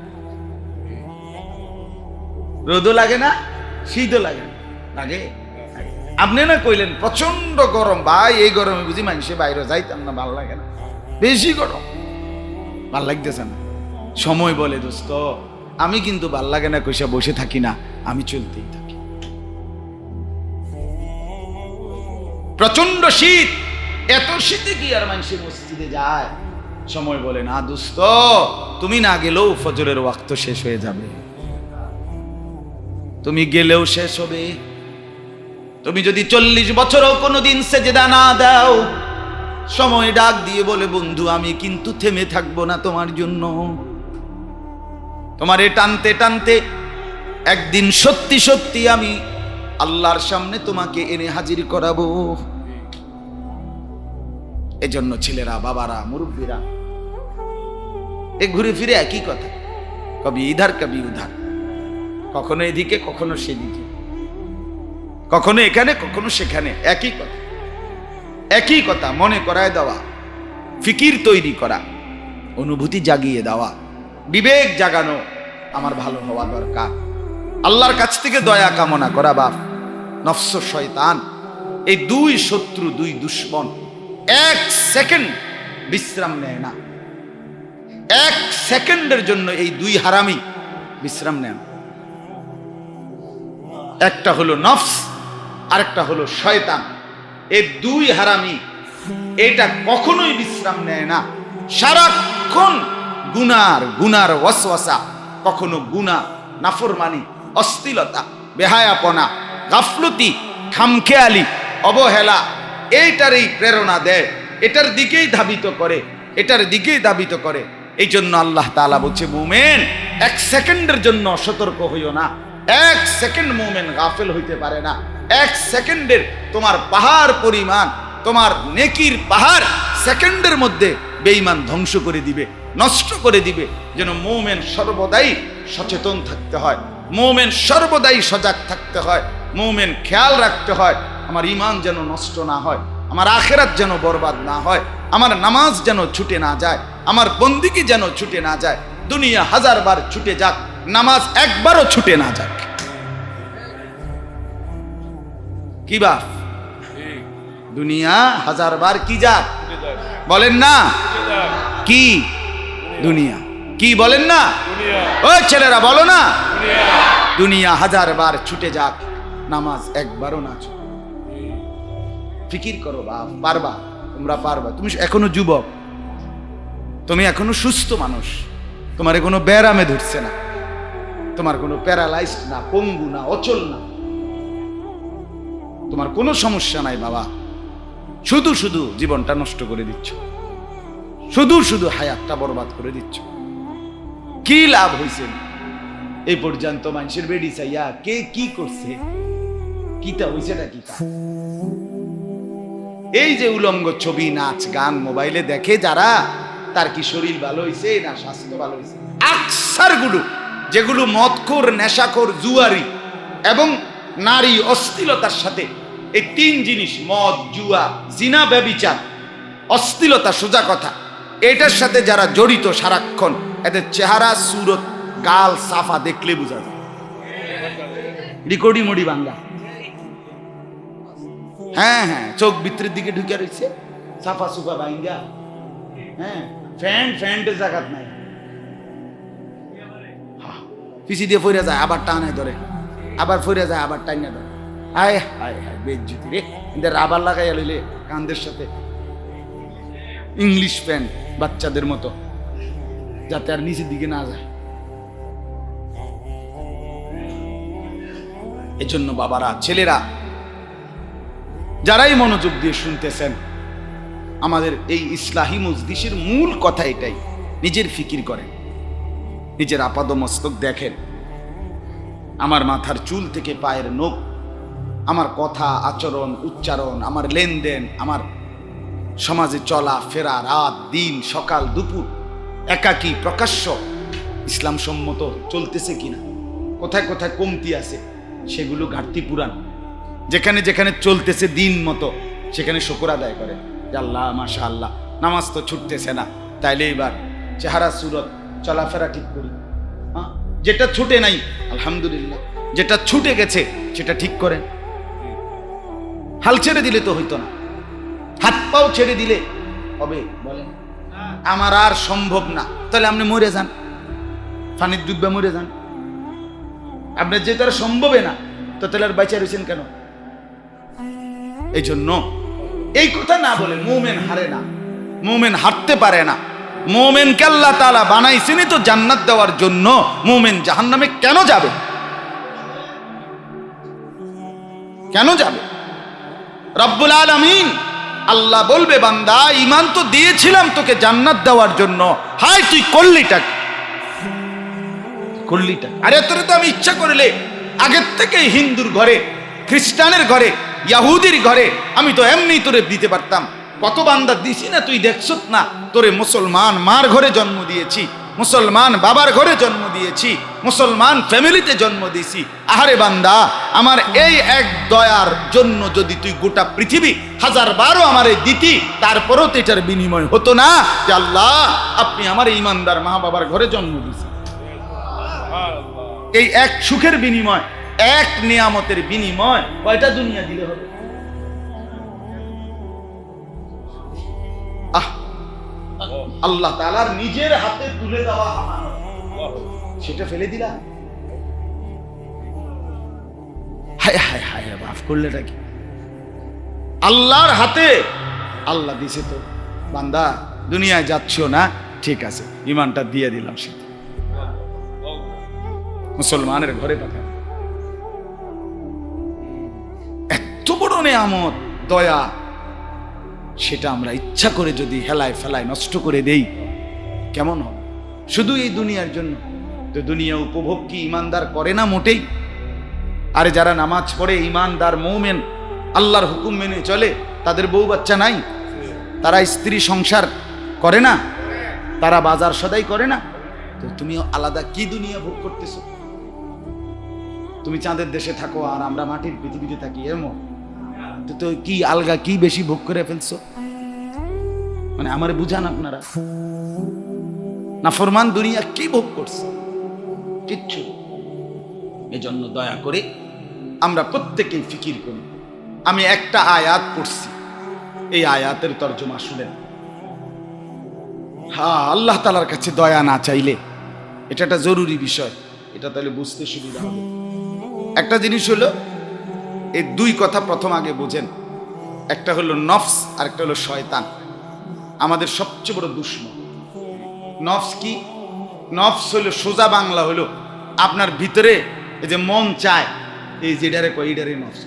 রোদও লাগে না, শীতও লাগে না, লাগে? আপনি না কইলেন প্রচন্ড গরম, ভাই এই গরমে বুঝি মানুষে বাইরে যাইতাম না, ভাল লাগে না, বেশি গরম, ভাল লাগতেছে না। সময় বলে দোস্ত, আমি কিন্তু ভাল লাগে না কইসা বসে থাকি না, আমি চলতেই থাকি। প্রচন্ড শীত, এত শীতে কি আর মানুষের মসজিদে যায়? সময় বলে না দোস্ত, তুমি না গেলেও ফজরের ওয়াক্ত শেষ হয়ে যাবে, তুমি গেলেও শেষ হবে। তুমি যদি 40 বছরও কোনোদিন সেজদা না দাও, সময় ডাক দিয়ে বলে বন্ধু আমি কিন্তু থেমে থাকবো না তোমার জন্য। তোমারে টানতে টানতে একদিন সত্যি সত্যি আমি আল্লাহর সামনে তোমাকে এনে হাজির করাবো। এজন্য ছেলেরা, বাবারা, মুরব্বীরা, এ ঘুরে ফিরে একই কথা, কবি ইধার কবি উধার, কখনো এদিকে কখনো সেদিকে, কখনো এখানে কখনো সেখানে, একই কথা, একই কথা। মনে করায় দেওয়া, ফিকির তৈরি করা, অনুভূতি জাগিয়ে দেওয়া, বিবেক জাগানো, আমার ভালো হওয়া দরকার, আল্লাহর কাছ থেকে দয়া কামনা করা। বাপ, নফস, শয়তান, এই দুই শত্রু, দুই দুশ্মন এক সেকেন্ড বিশ্রাম নেয় না। এক সেকেন্ডের জন্য এই দুই হারামি বিশ্রাম নেয় না। একটা হলো নফস, আরেকটা হলো শয়তান। এই দুই হারামি এটা কখনোই বিশ্রাম নেয় না, সারাক্ষণ গুনার ওয়াসওয়াসা, কখনো গুনাহ, নাফরমানি, অশ্লীলতা, বেহায়াপনা, গাফলতি, খামখেয়ালি, অবহেলা, এইটারই প্রেরণা দেয়, এটার দিকেই ধাবিত করে, এটার দিকেই ধাবিত করে। এই জন্য আল্লাহ তাআলা বলছে, মুমিন এক সেকেন্ডের জন্য সতর্ক হইও না। এক সেকেন্ড মুমিন গাফেল হইতে পারে না। এক সেকেন্ডের তোমার পাহাড় পরিমাণ, তোমার নেকির পাহাড় সেকেন্ডের মধ্যে বেঈমান ধ্বংস করে দিবে, নষ্ট করে দিবে। যেন মুমিন সর্বদাই সচেতন থাকতে হয়, মুমিন সর্বদাই সজাগ থাকতে হয়, মুমিন খেয়াল রাখতে হয় আমার ঈমান যেন নষ্ট না হয়, আমার আখিরাত যেন বরবাদ না হয়, আমার নামাজ যেন ছুটে না যায়, আমার বন্দেগী যেন ছুটে না যায়। দুনিয়া 1000 বার ছুটে যাক, নামাজ একবারও ছুটে না যাক। কি বাপ, দুনিয়া 1000 বার কি যাক, বলেন না? কি দুনিয়া, কি বলেন না? ওই ছেলেরা বলো না, দুনিয়া 1000 বার ছুটে যাক, নামাজ একবারও না ছুটে। ফিকির করো বাপ, পারবা, তোমরা পারবা। তুমি এখনো যুবক, তুমি এখনো সুস্থ মানুষ, তোমার কোনো ব্যারামে ধরছে না, তোমার কোনো প্যারালাইজড না, পঙ্গু না, অচল না, তোমার কোনো সমস্যা নাই বাবা। শুধু শুধু জীবনটা নষ্ট করে দিচ্ছ, শুধু শুধু হায়াতটা বরবাদ করে দিচ্ছ। কি লাভ হয়েছে এই পর্যন্ত? মানুষের বেডি চাইয়া কে কি করছে, কিটা হয়েছে নাকি? এই যে উলঙ্গ ছবি, নাচ, গান মোবাইলে দেখে যারা, তার কি শরীর ভালো হয়েছে না স্বাস্থ্য ভালো হয়েছে? আকসার গুলো যেগুলো মদখোর, নেশাখোর, জুয়ারি এবং নারী অশ্লীলতার সাথে, এই 3 জিনিস, মদ, জুয়া, জিনা, ব্যভিচার, অশ্লীলতা, সোজা কথা, এটার সাথে যারা জড়িত সারাক্ষণ, এদের চেহারা, সুরত, গাল, সাফা দেখলে বোঝা যায়। রিকর্ডি মুড়ি বাংলা। হ্যাঁ হ্যাঁ, চোখ ভিতরের দিকে ঢুকে রয়েছে, সাফা সুফা বাঙ্গা। হ্যাঁ, ফ্যান্টের জায়গাত নাই, পিছি দিয়ে ফইরা যায়, আবার টানে ধরে, আবার ফইরা যায়, আবার টাইনা ধরে। হায় হায় হায়, বেজ্জতি রে। এদের আবার লাগাইয়া লইলে কান্দের সাথে ইংলিশ প্যান্ট বাচ্চাদের মতো, যাতে আর নিচের দিকে না যায়। এজন্য বাবারা, ছেলেরা যারাই মনোযোগ দিয়ে শুনতেছেন, আমাদের এই ইসলাহি মজলিসের মূল কথা এটাই, নিজের ফিকির করেন, নিজের আপাদ মস্তক দেখেন। আমার মাথার চুল থেকে পায়ের নখ, আমার কথা, আচরণ, উচ্চারণ, আমার লেনদেন, আমার সমাজে চলা ফেরা, রাত দিন, সকাল দুপুর, একাকী প্রকাশ্য ইসলাম সম্মত চলতেছে কিনা, কোথায় কোথায় কমতি আছে সেগুলো ঘাটতি পুরান, যেখানে যেখানে চলতেছে দিন মতো সেখানে শুকর আদায় করে যে আল্লাহ মাশাআল্লাহ, নামাজ তো ছুটতেছে না, তাইলে এবার চেহারা সুরত চলাফেরা ঠিক করি। হ্যাঁ, যেটা ছুটে নাই আলহামদুলিল্লাহ, যেটা ছুটে গেছে সেটা ঠিক করেন। হাল ছেড়ে দিলে তো হইতো না, হাত পাও ছেড়ে দিলে হবে? বলেন আমার আর সম্ভব না, তাহলে আপনি মরে যান, ফানির ডুববে মরে যান। আপনার যে তার সম্ভবে না, তো তাহলে আর বাইচা রয়েছেন কেন? এই জন্য এই কথা না বলে, মুমিন হারে না, মুমিন হারতে পারে না। মুমিনকে আল্লাহ তাআলা বানাইছেনই তো জান্নাত দেওয়ার জন্য। মুমিন জাহান্নামে কেন যাবে? কেন যাবে? রব্বুল আলামিন আল্লাহ বলবে, বান্দা ঈমান তো দিয়েছিলাম তোকে জান্নাত দেওয়ার জন্য, হায় তুই করলিটা কি? করলিটা আরে তোরে তো আমি ইচ্ছা করলে আগের থেকে হিন্দুর ঘরে, খ্রিস্টানের ঘরে, ইয়াহুদির ঘরে আমি তো এমনি তোরে দিতে পারতাম। কত বান্দা দিছি না, তুই দেখছত না? তোরে মুসলমান মার ঘরে জন্ম দিয়েছি, মুসলমান বাবার ঘরে জন্ম দিয়েছি, মুসলমান ফ্যামিলিতে জন্ম দিয়েছি। আহারে বান্দা, আমার এই এক দয়ার জন্য যদি তুই গোটা পৃথিবী 1000 আমারে দিতি, তারপরও তো এটার বিনিময় হতো না যে আল্লাহ আপনি আমার ইমানদার মা বাবার ঘরে জন্ম দিয়েছেন। এই এক সুখের বিনিময়, এক নিয়ামতের বিনিময় কয়টা দুনিয়া দিলে হবে? আল্লাহ তাআলার নিজের হাতে তুলে দেওয়া আমানত, সেটা ফেলে দিলা? হায় হায় হায়, মাফ করলেটা কি? আল্লাহর হাতে আল্লাহ দিছে তো, বান্দা দুনিয়ায় যাচ্ছ না, ঠিক আছে, ইমানটা দিয়ে দিলাম, সেটা মুসলমানের ঘরে পাঠান। এত বড় নিয়ামত, দয়া, সেটা আমরা ইচ্ছা করে যদি হেলায় ফেলায় নষ্ট করে দেই, কেমন হবে? শুধু এই দুনিয়ার জন্য। তো দুনিয়া উপভোগ কি ইমানদার করে না মোটেই? আরে যারা নামাজ পড়ে, ইমানদার মুমিন, আল্লাহর হুকুম মেনে চলে, তাদের বউ বাচ্চা নাই? তারা স্ত্রী সংসার করে না? তারা বাজার সদাই করে না? তো তুমি আলাদা কি দুনিয়া ভোগ করতেছো? তুমি চাঁদের দেশে থাকো আর আমরা মাটির পৃথিবীতে থাকি, এমন তো কি আলগা, কি বেশি ভোগ করে ফেলছো? মানে আমারে বুঝান আপনারা, নাফরমান দুনিয়া কি ভোগ করছে? কিচ্ছু। এজন্য দয়া করে আমরা প্রত্যেকেই ফিকির করি। আমি একটা আয়াত পড়ছি, এই আয়াতের তর্জমা শুনেন। হ্যাঁ, আল্লাহ তাআলার কাছে দয়া না চাইলে, এটা একটা জরুরি বিষয়, এটা তাহলে বুঝতে সুবিধা হবে। একটা জিনিস হলো, এই দুই কথা প্রথম আগে বোঝেন। একটা হলো নফস আর একটা হলো শয়তান, আমাদের সবচেয়ে বড় দুশমন। নফস কি? নফস হলো সোজা বাংলা হলো আপনার ভিতরে এই যে মন চায়, এই যেটারে কই এটারে নফস।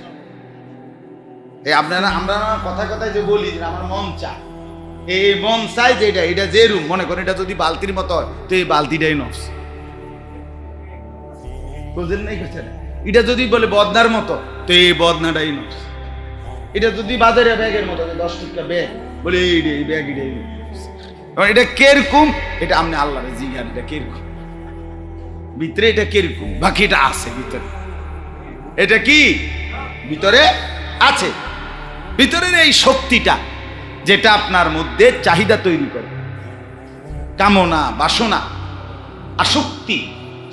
এই আপনারা আমরা কথায় কথায় যে বলি যে আমার মন চায়, এই মন চায় যেটা, এটা যে রুম মনে করেন, এটা যদি বালতির মতো হয় তো এই বালতিটাই নফস। বুঝলেন নাই কথাটা? এটা যদি বলে বদনার মতো, তো এই বদনাটাই নফস। এটা যদি বাজারে ব্যাগের মতো, 10 টাকা ব্যাগ, বলে এই ব্যাগ, এটা কিরকম, এটা আপনি আল্লাহরে জিজ্ঞাসা, এটা কিরকম ভিতরে, এটা কিরকম, বাকি এটা আছে ভিতরে। এটা কি ভিতরে আছে? ভিতরের এই শক্তিটা যেটা আপনার মধ্যে চাহিদা তৈরি করে, কামনা, বাসনা, আসক্তি,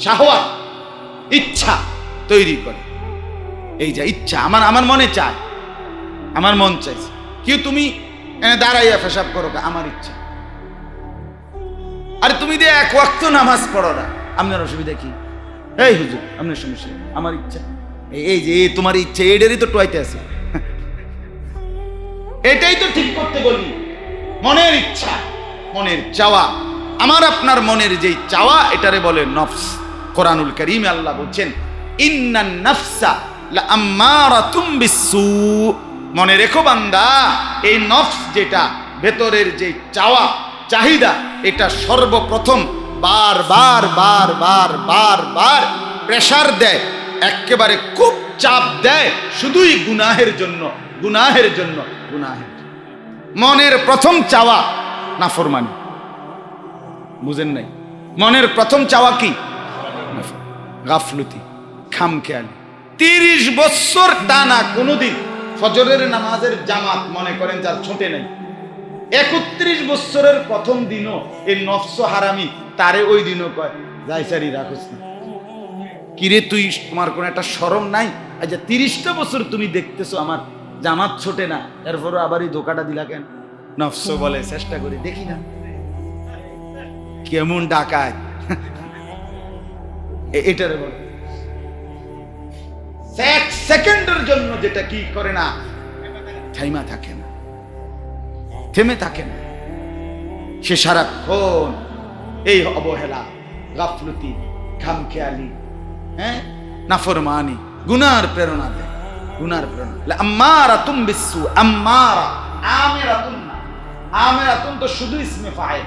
শাহওয়াত, ইচ্ছা তৈরি করে, এই যে ইচ্ছা, আমার মনে চায়, আমার মন চাইছে, কেউ তুমি দাঁড়াইয়া পেশাব করো, আমার ইচ্ছা। আরে তুমি দিয়ে এক ওয়াক্ত নামাজ পড়ো না, আপনার অসুবিধা কি? এই হুজুর আপনার সমস্যা, আমার ইচ্ছা। এই যে তোমার ইচ্ছা, এটারই তো টুয়াইতে আছে, এটাই তো ঠিক করতে বলি। মনের ইচ্ছা, মনের চাওয়া, আমার আপনার মনের যেই চাওয়া, এটারে বলে নফস। কোরআনুল কারীমে আল্লাহ বলছেন, ইন্নান নাফসা লাআম্মারাতুম বিসসু। মনে রেখো বান্দা, এই নফস যেটা ভেতরের যে চাওয়া চাহিদা, এটা সর্বপ্রথম বারবার প্রেসার দেয়, একেবারে খুব চাপ দেয় শুধুই গুনাহের জন্য। মনের প্রথম চাওয়া নাফরমানি, বুঝেন নাই? মনের প্রথম চাওয়া কি? গাফলতি, খামখেয়ালি। 30 বছর টানা কোনোদিন ফজরের নামাজের জামাত মনে করেন যার ছোটে নাই, 31 বছরের প্রথম দিনও এই নফস হারামি তারে ওই দিনও কয়, যাই সারি রাখোস না, কিরে তুই, তোমার কোনো একটা শরম নাই? আচ্ছা 30টা বছর তুমি দেখতেছো আমার জামাত ছোটে না, এরপরও আবার এই ধোকাটা দিলা কেন? নফস বলে, চেষ্টা করি দেখি না কেমন ডাকায়। এটারে বলে এক সেকেন্ডের জন্য যেটা কি করে না, থেমে থাকে না। সে সারাক্ষণ এই অবহেলা, গাফলতি, খামখেয়ালি, নাফরমানি, গুনার প্রেরণা দেয়, গুনার প্রেরণা। আম্মারাতুম বিসসু, আম্মারা, আমিরাতুন না, আমিরাতুন তো শুধু ইসমে ফাইল,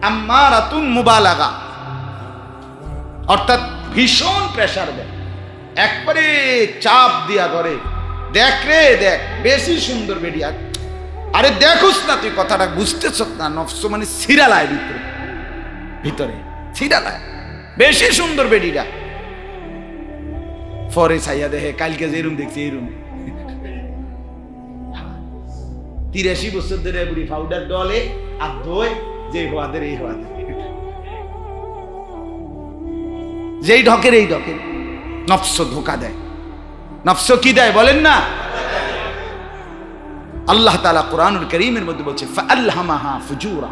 আম্মারাতুন মুবালাগা, অর্থাৎ ভীষণ প্রেসার দেয়, একবারে চাপ দিয়া করে, দেখ রে দেখ, বেশি সুন্দর বেরিয়া, আরে দেখোস না তুই, কথাটা বুঝতেছ না? নফস মানে সিরালায়, ভিতরে সিরালায়, বেশি সুন্দর বেডিটা, পরে ছাইয়া দেখে কালকে যে রুম দেখছি এই রুম। 83 বছর ধরে বুড়ি পাউডার ডলে আর দই, যে হওয়াদের এই হওয়াদের, যেই ঢকের এই ঢকের। নফস ধোকা দেয়। নফস কি দেয় বলেন না? আল্লাহ তাআলা কোরআনুল কারীমের মধ্যে বলছে, ফাআলহামাহা ফুজুরা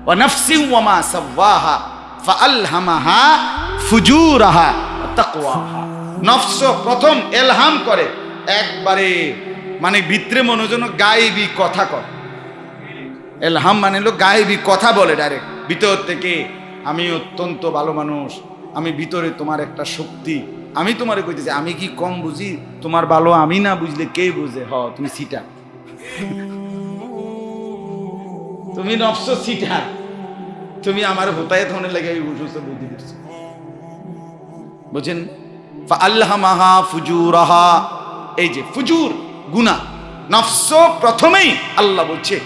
ওয়া নাফসিন ওয়া মা সাওয়াহা ফাআলহামাহা ফুজুরাহা ওয়া তাকওয়াহা। নফস প্রথম এলহাম করে, একবারে মানে ভিতরে মনোজন গায়েবী কথা কয়। এলহাম মানে হলো গায়েবী কথা বলে ডাইরেক্ট ভিতর থেকে, আমি অত্যন্ত ভালো মানুষ, আমি ভিতরে তোমার একটা শক্তি, আমি তোমারে কইতেছি, আমি কি কম বুঝি? তোমার ভালো আমি না বুঝলে কে বুঝে? তুমি সিটা, তুমি নফস সিটা, তুমি আমার হোতায় ধনে লেগে বুদ্ধি দিচ্ছ, বুঝেন? ফাআলহামাহা ফুজুরাহা, এই যে ফুজুর গুনাহ, নফস প্রথমেই আল্লাহ বলছে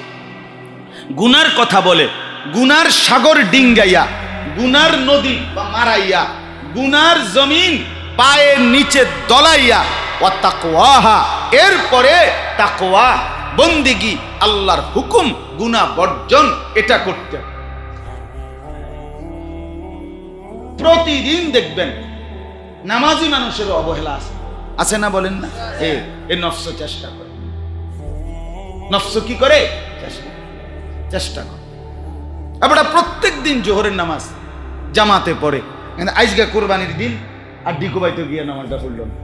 গুনার কথা বলে, গুনার সাগর ডিঙ্গাইয়া, গুনার নদী বা মারাইয়া, গুনার জমিন পায়ের নিচে দলাইয়া, ওয়া তাকওয়াহা, এরপরে তাকওয়া বন্দেগী, আল্লাহর হুকুম, গুনাহ বর্জন, এটা করতে। প্রতিদিন দেখবেন নামাজি মানুষের অবহেলা আছে না, বলেন না? এই নফস চেষ্টা করে, নফস কি করে? চেষ্টা করে। আমরা প্রত্যেক দিন জোহরের নামাজ জামাতে পড়ে, আজকে কোরবানির দিন আর ডিকোবাইতে গিয়ে নামাজটা পড়ল না,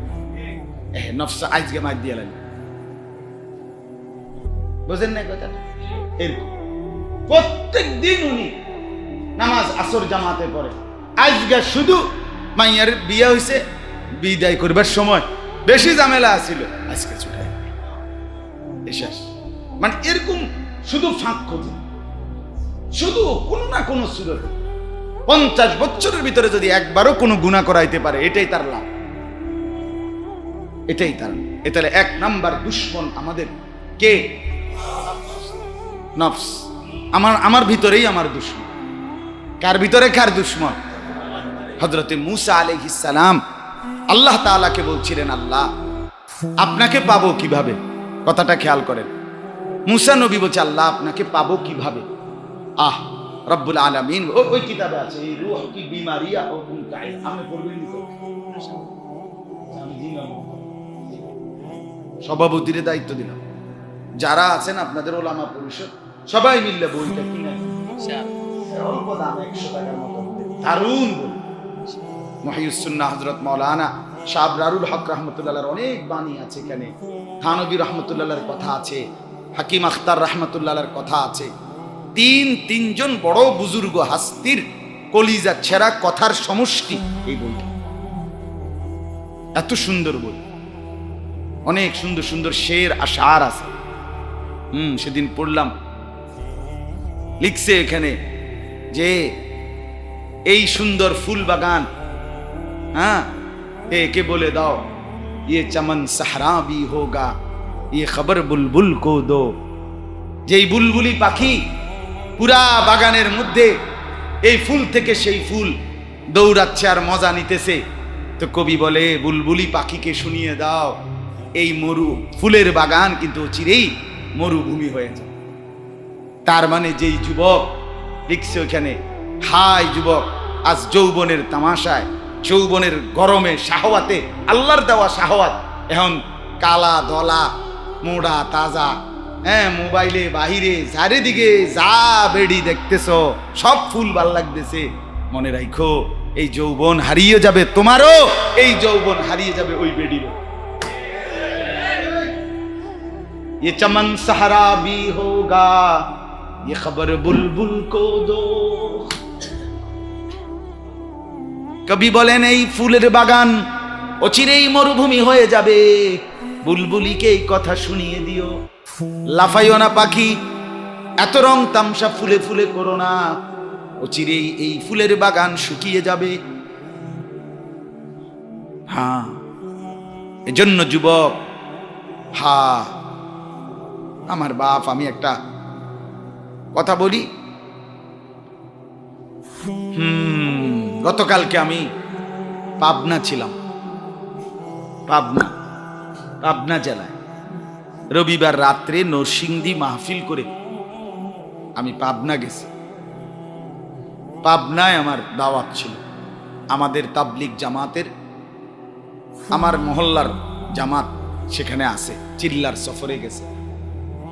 নফস আজকে মাছ দিয়ে লাগে, বুঝেন না কথা? এরকম প্রত্যেক দিন উনি নামাজ আসর জামাতে পড়ে, আজকে শুধু মাইয়ার বিয়ে হয়েছে, বিদায় করবার সময় বেশি ঝামেলা আছিল, আজকে ছুটাই শেষ। মানে এরকম শুধু ফাঁক খোঁজে, শুধু কোনো না কোনো সুরত। 50 বছরের ভিতরে যদি একবারও কোনো গুনাহ করাইতে পারে, এটাই তার লাভ, এটাই তার। তাহলে 1 নাম্বার দুশমন আমাদের কে? নফস। আমার ভিতরেই আমার দুশমন। কার ভিতরে কার দুশমন? হযরতে মূসা আলাইহিস সালাম আল্লাহ তাআলাকে বলছিলেন, আল্লাহ আপনাকে পাবো কিভাবে? কথাটা খেয়াল করেন। মূসা নবী বলছে, আল্লাহ আপনাকে পাবো কিভাবে? রব্বুল আলামিন ওই কিতাবে আছে, এই রূহ কি বিমারিয়া ও মুনতাইল, আমি পড়বেন নি তো, আমি জিনা সভাপতির দায়িত্ব দিলাম, যারা আছেন আপনাদের ওলামা পরিষদ সবাই মিললে বইটা কিনে অল্প দাম 100 টাকার মতো, দারুণ বই। মুহিউস সুন্নাহ হযরত মাওলানা শাহ আবরারুল হক রাহমাতুল্লাহর অনেক বাণী আছে এখানে, থানবী রাহমাতুল্লাহর কথা আছে, হাকিম আখতার রাহমাতুল্লাহর কথা আছে। তিনজন বড় বুজুর্গ হাস্তির কলিজা ছেঁড়া কথার সমষ্টি এই বইটা। এত সুন্দর বই, অনেক সুন্দর সুন্দর শের আশার আছে। সেদিন পড়লাম, লিখছে এখানে যে এই সুন্দর ফুল বাগান, হ্যাঁ, একে বলে দাও ये चमन सहरा भी होगा, ये खबर बुलबुल को दो। যেই বুলবুলি পাখি পুরা বাগানের মধ্যে এই ফুল থেকে সেই ফুল দৌড়াচ্ছে আর মজা নিতেছে, তো কবি বলে বুলবুলি পাখিকে শুনিয়ে দাও এই মরু ফুলের বাগান কিন্তু চিরেই মরুভূমি হয়ে যায়। তার মানে যেই যুবক লিখছে ওখানে, হাই যুবক, আজ যৌবনের তামাশায়, যৌবনের গরমে, শাহওয়াতে, আল্লাহর দেওয়া শাহওয়াত, এখন কালা দলা মোড়া তাজা, হ্যাঁ, মোবাইলে বাহিরে চারিদিকে যা বেড়ি দেখতেছ, সব ফুল ভাল লাগতেছে, মনে রাখো এই যৌবন হারিয়ে যাবে, তোমারও এই যৌবন হারিয়ে যাবে ওই বেড়িরও। ये चमन सहरा भी होगा, ये खबर बुलबुल को दो। কবি বলেন এই ফুলের বাগান অচিরেই মরুভূমি হয়ে যাবে, বুলবুলিকে এই কথা শুনিয়ে দিও। লাফাইও না পাখি, এত রং তামসা ফুলে ফুলে করো না, অচিরেই এই ফুলের বাগান শুকিয়ে যাবে। হ্যাঁ, এজন্য যুবক, হ্যাঁ আমার বাপ, আমি একটা কথা বলি, গতকালকে আমি পাবনা ছিলাম, পাবনা জেলায় রবিবার রাত্রে নরসিংদী মাহফিল করে আমি পাবনা গেছি। পাবনায় আমার দাওয়াত ছিল, আমাদের তাবলিগ জামাতের, আমার মহল্লার জামাত সেখানে আছে, চিল্লার সফরে গেছে,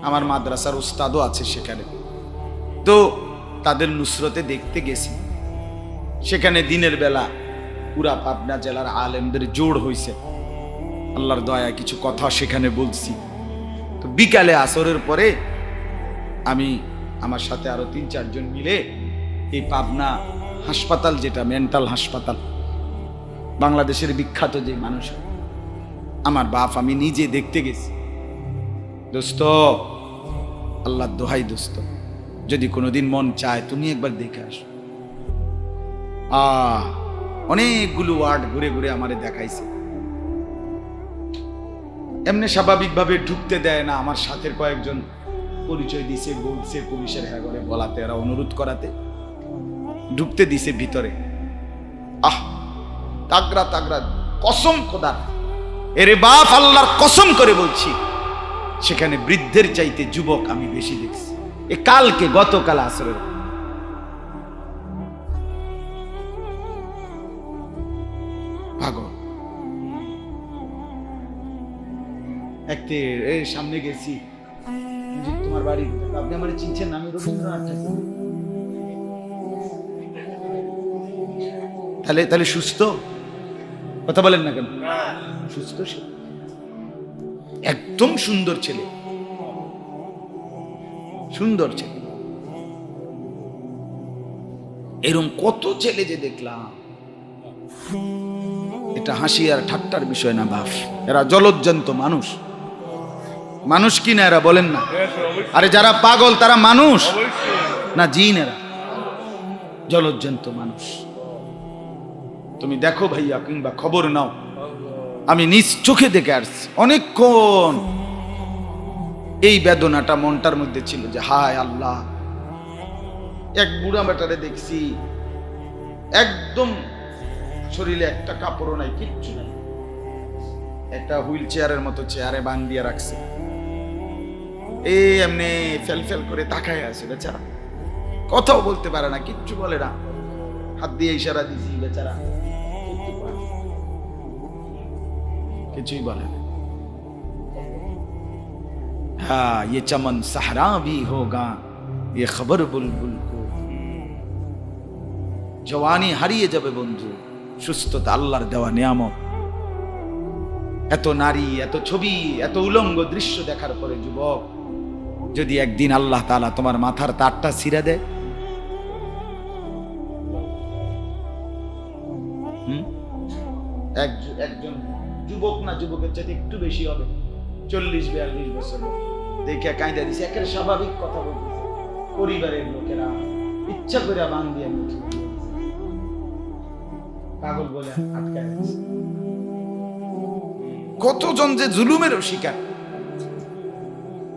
আমার মাদ্রাসার উস্তাদও আছে সেখানে, তো তাদের নুসরতে দেখতে গেছি। সেখানে দিনের বেলা পুরা পাবনা জেলার আলেমদের জোড় হয়েছে, আল্লাহর দয়া কিছু কথা সেখানে বলছি। তো বিকালে আসরের পরে আমি আমার সাথে আরো 3-4 জন মিলে এই পাবনা হাসপাতাল, যেটা মেন্টাল হাসপাতাল, বাংলাদেশের বিখ্যাত যে মানুষ, আমার বাপ, আমি নিজে দেখতে গেছি। দোস্ত, আল্লাহর দোহাই দোস্ত, যদি কোনোদিন মন চায় তুমি একবার দেখে আসো। অনেকগুলো ওয়ার্ড ঘুরে ঘুরে আমারে দেখাইছে, এমনি স্বাভাবিকভাবে ঢুকতে দেয় না। আমার সাথের কয়েকজন পরিচয় দিছে, বলছে পুলিশের হ্যাঁ করে বলাতে, এরা অনুরোধ করাতে ঢুকতে দিছে ভিতরে। তাগড়া তাগড়া কসম খোদার, এরে বাপ আল্লাহর কসম করে বলছি, সেখানে বৃদ্ধের চাইতে যুবক আমি বেশি দেখছি। এ কালকে, গতকাল আসরের পাগল একতে সামনে গেছি, তোমার বাড়ি, আপনি আমার চিনছেন না? আমি রবীন্দ্রনাথ ঠাকুর। তাহলে সুস্থ, কথা বলেন না কেন? সুস্থ, একদম সুন্দর ছেলে, সুন্দর ছেলে। এরকম কত ছেলে যে দেখলাম, এটা হাসি আর ঠাট্টার বিষয় না বাপ, এরা জলজ্জান্ত মানুষ। মানুষ কি না এরা, বলেন না? আরে যারা পাগল তারা মানুষ না জিন? এরা জলজ্জান্ত মানুষ। তুমি দেখো ভাইয়া, কিংবা খবর নাও, আমি নিজ চোখে দেখে আসছি অনেকক্ষণ। এই বেদনাটা মনটার মধ্যে ছিল যে হায় আল্লাহ, এক বুড়া বেটারে দেখছি, একদম শরীরে একটা কাপড়ও নাই, কিচ্ছু নাই, একটা হুইল চেয়ারের মতো চেয়ারে বান্ধিয়ে রাখছে, এমনি ফেল ফেল করে তাকায় আছে বেচারা, কথাও বলতে পারে না, কিচ্ছু বলে না, হাত দিয়ে ইশারা দিছি, বেচারা কিছুই বলে না। हाँ ये चमन सहरा भी होगा ये खबर बुलबुल को। জওয়ানি হারিয়ে যাবে বন্ধু, সুস্থতা আল্লাহর দেওয়া নিয়ামত। এত নারী, এত ছবি, এত উলঙ্গ দৃশ্য দেখার পরে যুবক, যদি একদিন আল্লাহ তাআলা তোমার মাথার তারটা ছিঁড়ে দেয়, একজন যুবক না যুবকের চাইতে একটু বেশি হবে, 40-42 বছর, দেখে কাঁদা দিছে, একেবারে স্বাভাবিক কথা বলতেছে, পরিবারের লোকেরা ইচ্ছা করে বান দিয়ে পাগল বলে আটকায় দিচ্ছে। কতজন যে জুলুমের শিকার,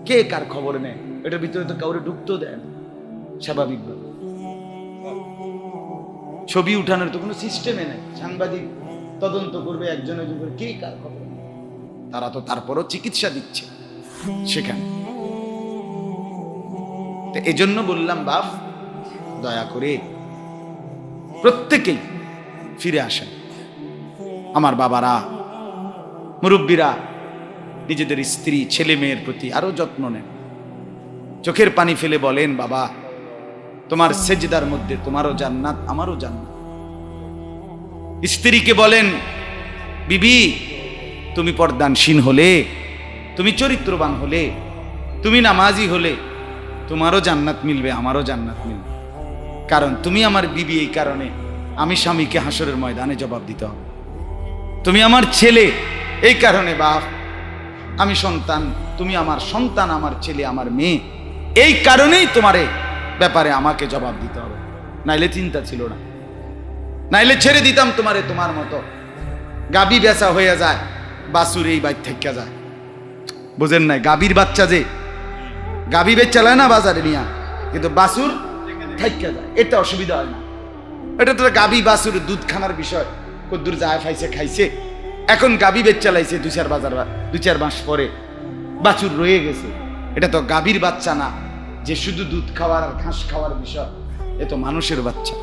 কে কার খবর নেয়, এটার ভিতরে তো কাউরে ঢুকতেও দেয় না স্বাভাবিকভাবে। ছবি উঠানোর তো কোনো সিস্টেমে নেই, সাংবাদিক তদন্ত করবে একজনের উপরে, কে কার খবর নেয়। তারা তো তারপরও চিকিৎসা দিচ্ছে সেখানে। তো এজন্য বললাম বাপ, দয়া করে প্রত্যেকেই ফিরে আসেন। আমার বাবারা, মুরব্বীরা নিজেদের স্ত্রী ছেলে মেয়ের প্রতি আরো যত্ন নেন, চোখের পানি ফেলে বলেন, বাবা তোমার সেজদার মধ্যে তোমারও জান্নাত আমারও জান্নাত। স্ত্রীকে বলেন, বিবি তুমি পর্দানশীল হলে, তুমি চরিত্রবান হলে, তুমি নামাজি হলে তোমারও জান্নাত মিলবে, আমারও জান্নাত মিলবে। কারণ তুমি আমার বিবি, এই কারণে আমি স্বামীকে হাসরের ময়দানে জবাব দিতে হবে। তুমি আমার ছেলে, এই কারণে বাপ আমি সন্তান, তুমি আমার সন্তান, আমার ছেলে, আমার মেয়ে, এই কারণেই তোমার ব্যাপারে আমাকে জবাব দিতে হবে। নাইলে চিন্তা ছিল না, নাইলে ছেড়ে দিতাম তোমারে তোমার মতো। গাবি বেচা হয়ে যায়, বাছুর এই বাইর থেকে যায়, বুঝেন নাই? গাবির বাচ্চা যে গাবি বেচ চালায় না বাজারে নিয়া, কিন্তু বাছুর থেকে যায়, এটা অসুবিধা হয় না। এটা তো গাবি বাছুর দুধ খানার বিষয়, কদ্দুর যায় খাইছে খাইছে, এখন গাবি বেচ চালাইছে, 2-4 মাস পরে বাছুর রয়ে গেছে। এটা তো গাবির বাচ্চা না যে শুধু দুধ খাওয়ার আর ঘাস খাওয়ার বিষয়, এ তো মানুষের বাচ্চা,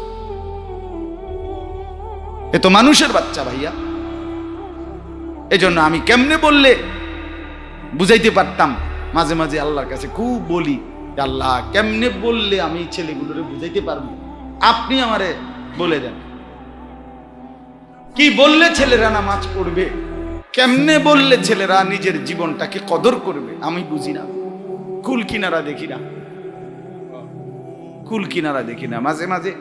এ তো মানুষের বাচ্চা ভাইয়া। এজন্য আমি কেমনে বললে বুঝাইতে পারতাম, মাঝে মাঝে আল্লাহর কাছে খুব বলি, আল্লাহ কেমনে বললে আমি ছেলেগুলোরে বুঝাইতে পারবো, আপনি আমারে বলে দেন। কি বললে ছেলেরা নামাজ পড়বে, কেমনে বললে ছেলেরা নিজের জীবনটাকে কদর করবে, আমি বুঝি না। কুল কিনারা দেখি না, কুল কিনারা দেখি না। মাঝে মাঝে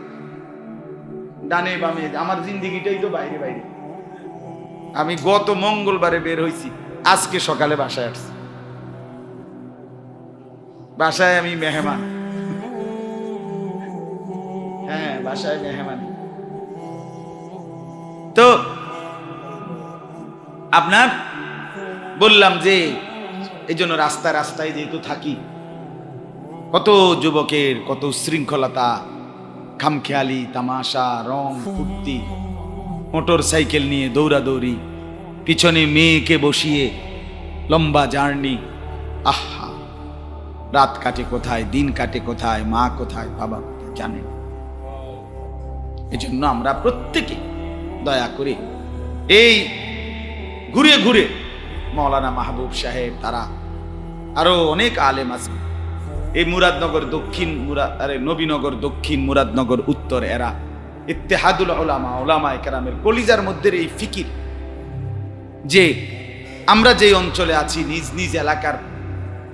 ডানে বামে আমার জিন্দিগিটাই তো বাইরে বাইরে। আমি গত মঙ্গলবারে বের হইছি, আজকে সকালে বাসায় আসছি। বাসায় আমি মেহমান, হ্যাঁ বাসায় মেহমান। তো আপনার বললাম যে এই জন্য রাস্তায় রাস্তায় যেহেতু থাকি, কত যুবকের কত শৃঙ্খলতা, খামখেয়ালি, তামাশা, রং ফুর্তি, মোটর সাইকেল নিয়ে দৌড়াদৌড়ি, পিছনে মেয়েকে বসিয়ে লম্বা জার্নি। আহা, রাত কাটে কোথায়, দিন কাটে কোথায়, মা কোথায়, বাবা কোথায় জানেন। এজন্য আমরা প্রত্যেকে দয়া করে এই ঘুরে ঘুরে মৌলানা মাহবুব সাহেব, তারা আরো অনেক আলেম আছে, এই মুরাদনগর দক্ষিণ, নবীনগর দক্ষিণ, মুরাদনগর উত্তর, এরা ইত্তেহাদুল উলামা, উলামায়ে কেরামের কলিজার মধ্যে এই ফিকির যে আমরা যে অঞ্চলে আছি, নিজ নিজ এলাকার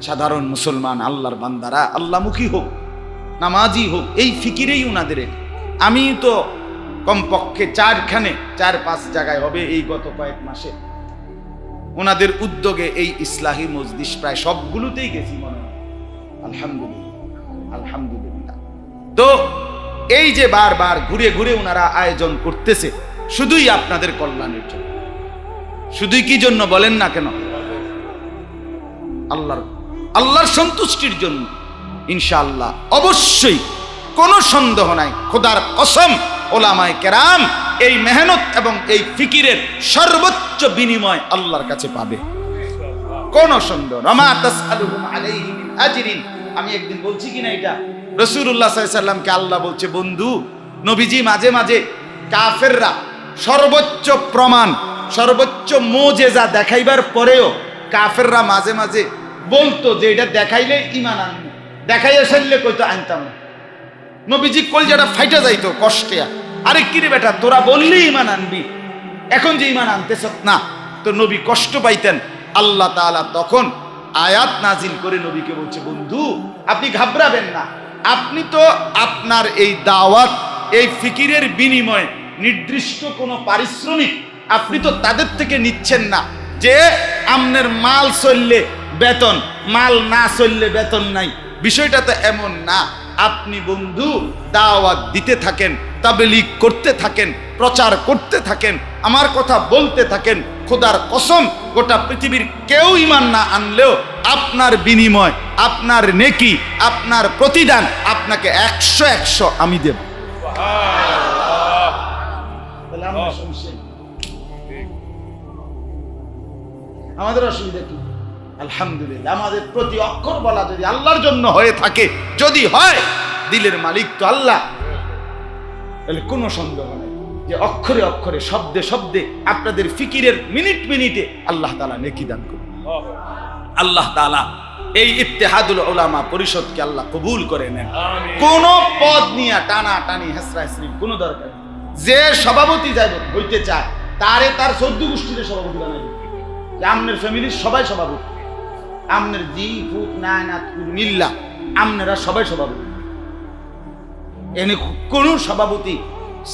সাধারণ মুসলমান আল্লাহর বান্দারা আল্লাহমুখী হোক, নামাজি হোক, এই ফিকিরেই উনাদের। আমি তো কমপক্ষে 4-5 জায়গায় হবে এই গত কয়েক মাসে ওনাদের উদ্যোগে এই ইসলাহি মজলিস প্রায় সবগুলোতেই গেছি মনে হয়। আলহামদুলিল্লাহ, আলহামদুলিল্লাহ। তো এই যে বারবার ঘুরে ঘুরে ওনারা আয়োজন করতেছে, শুধুই আপনাদের কল্যাণের জন্য। শুধুই কি জন্য বলেন না কেন? আল্লাহর সন্তুষ্টির জন্য। ইনশাআল্লাহ, অবশ্যই কোনো সন্দেহ নাই, খোদার কসম, ওলামায়ে কেরাম এই মেহনত এবং এই ফিকিরের সর্বোচ্চ বিনিময় আল্লাহর কাছে পাবে, কোন সন্দেহ। রামা তাসআলুহুম আলাইহি মিন আজরিন, আমি একদিন বলছি কিনা এটা, রাসূলুল্লাহ সাল্লাল্লাহু আলাইহি সাল্লামকে আল্লাহ বলছে, বন্ধু নবীজি মাঝে মাঝে কাফেররা সর্বোচ্চ প্রমাণ, সর্বোচ্চ মুজিজা দেখাইবার পরেও কাফেররা মাঝে মাঝে বলতো যে এটা দেখাইলে ইমান আনবো, দেখাইয়া সারলে কইতো আনতাম না। নবীজি কলজাটা ফাইটা যাইতো কষ্টে। আরে কিরে বেটা, তোরা বললি ইমান আনবি, এখন যে ইমান আনতেছ না, তো নবী কষ্ট পাইতেন। আল্লাহ তাআলা তখন আয়াত নাজিল করে নবীকে বলছে, বন্ধু আপনি ঘাবড়াবেন না, আপনি তো আপনার এই দাওয়াত, এই ফিকিরের বিনিময়ে নির্দিষ্ট কোনো পারিশ্রমিক আপনি তো তাদের থেকে নিচ্ছেন না যে আমনের মাল চললে বেতন, মাল না চললে বেতন নাই। বিষয়টা তো এমন না। আপনি বন্ধু দাওয়াত দিতে থাকেন, তাবলীগ করতে থাকেন, প্রচার করতে থাকেন, আমার কথা বলতে থাকেন। খোদার কসম, গোটা পৃথিবীর কেউ ঈমান না আনলেও আপনার বিনিময়, আপনার নেকি, আপনার প্রতিদান আপনাকে 100 আমি দেব। আমাদের অসুবিধা কি? আলহামদুলিল্লাহ, আমাদের প্রতি অক্ষর বলা যদি আল্লাহর জন্য হয়ে থাকে, যদি হয়, দিলের মালিক তো আল্লাহ, তাহলে কোনো সন্দেহ নেই যে অক্ষরে অক্ষরে, শব্দে শব্দে আপনাদের ফিকিরের মিনিট মিনিটে আল্লাহ তাআলা নেকি দান করবেন। আল্লাহ তাআলা এই ইত্তেহাদুল উলামা পরিষদকে আল্লাহ কবুল করে নেন। কোন পদ নিয়ে টানা টানি হেসরা হেসরি কোনো দরকার নেই। যে সভাপতি যাইব হইতে চায় তারে তার 14 গোষ্ঠীর সভাপতি বানাইবে। আমনের ফ্যামিলির সবাই সভাপতি, আমনের জি ফুট নায়নাত মিল্লা আমনেরা সবাই সভাপতি। এনে কোনো সভাপতি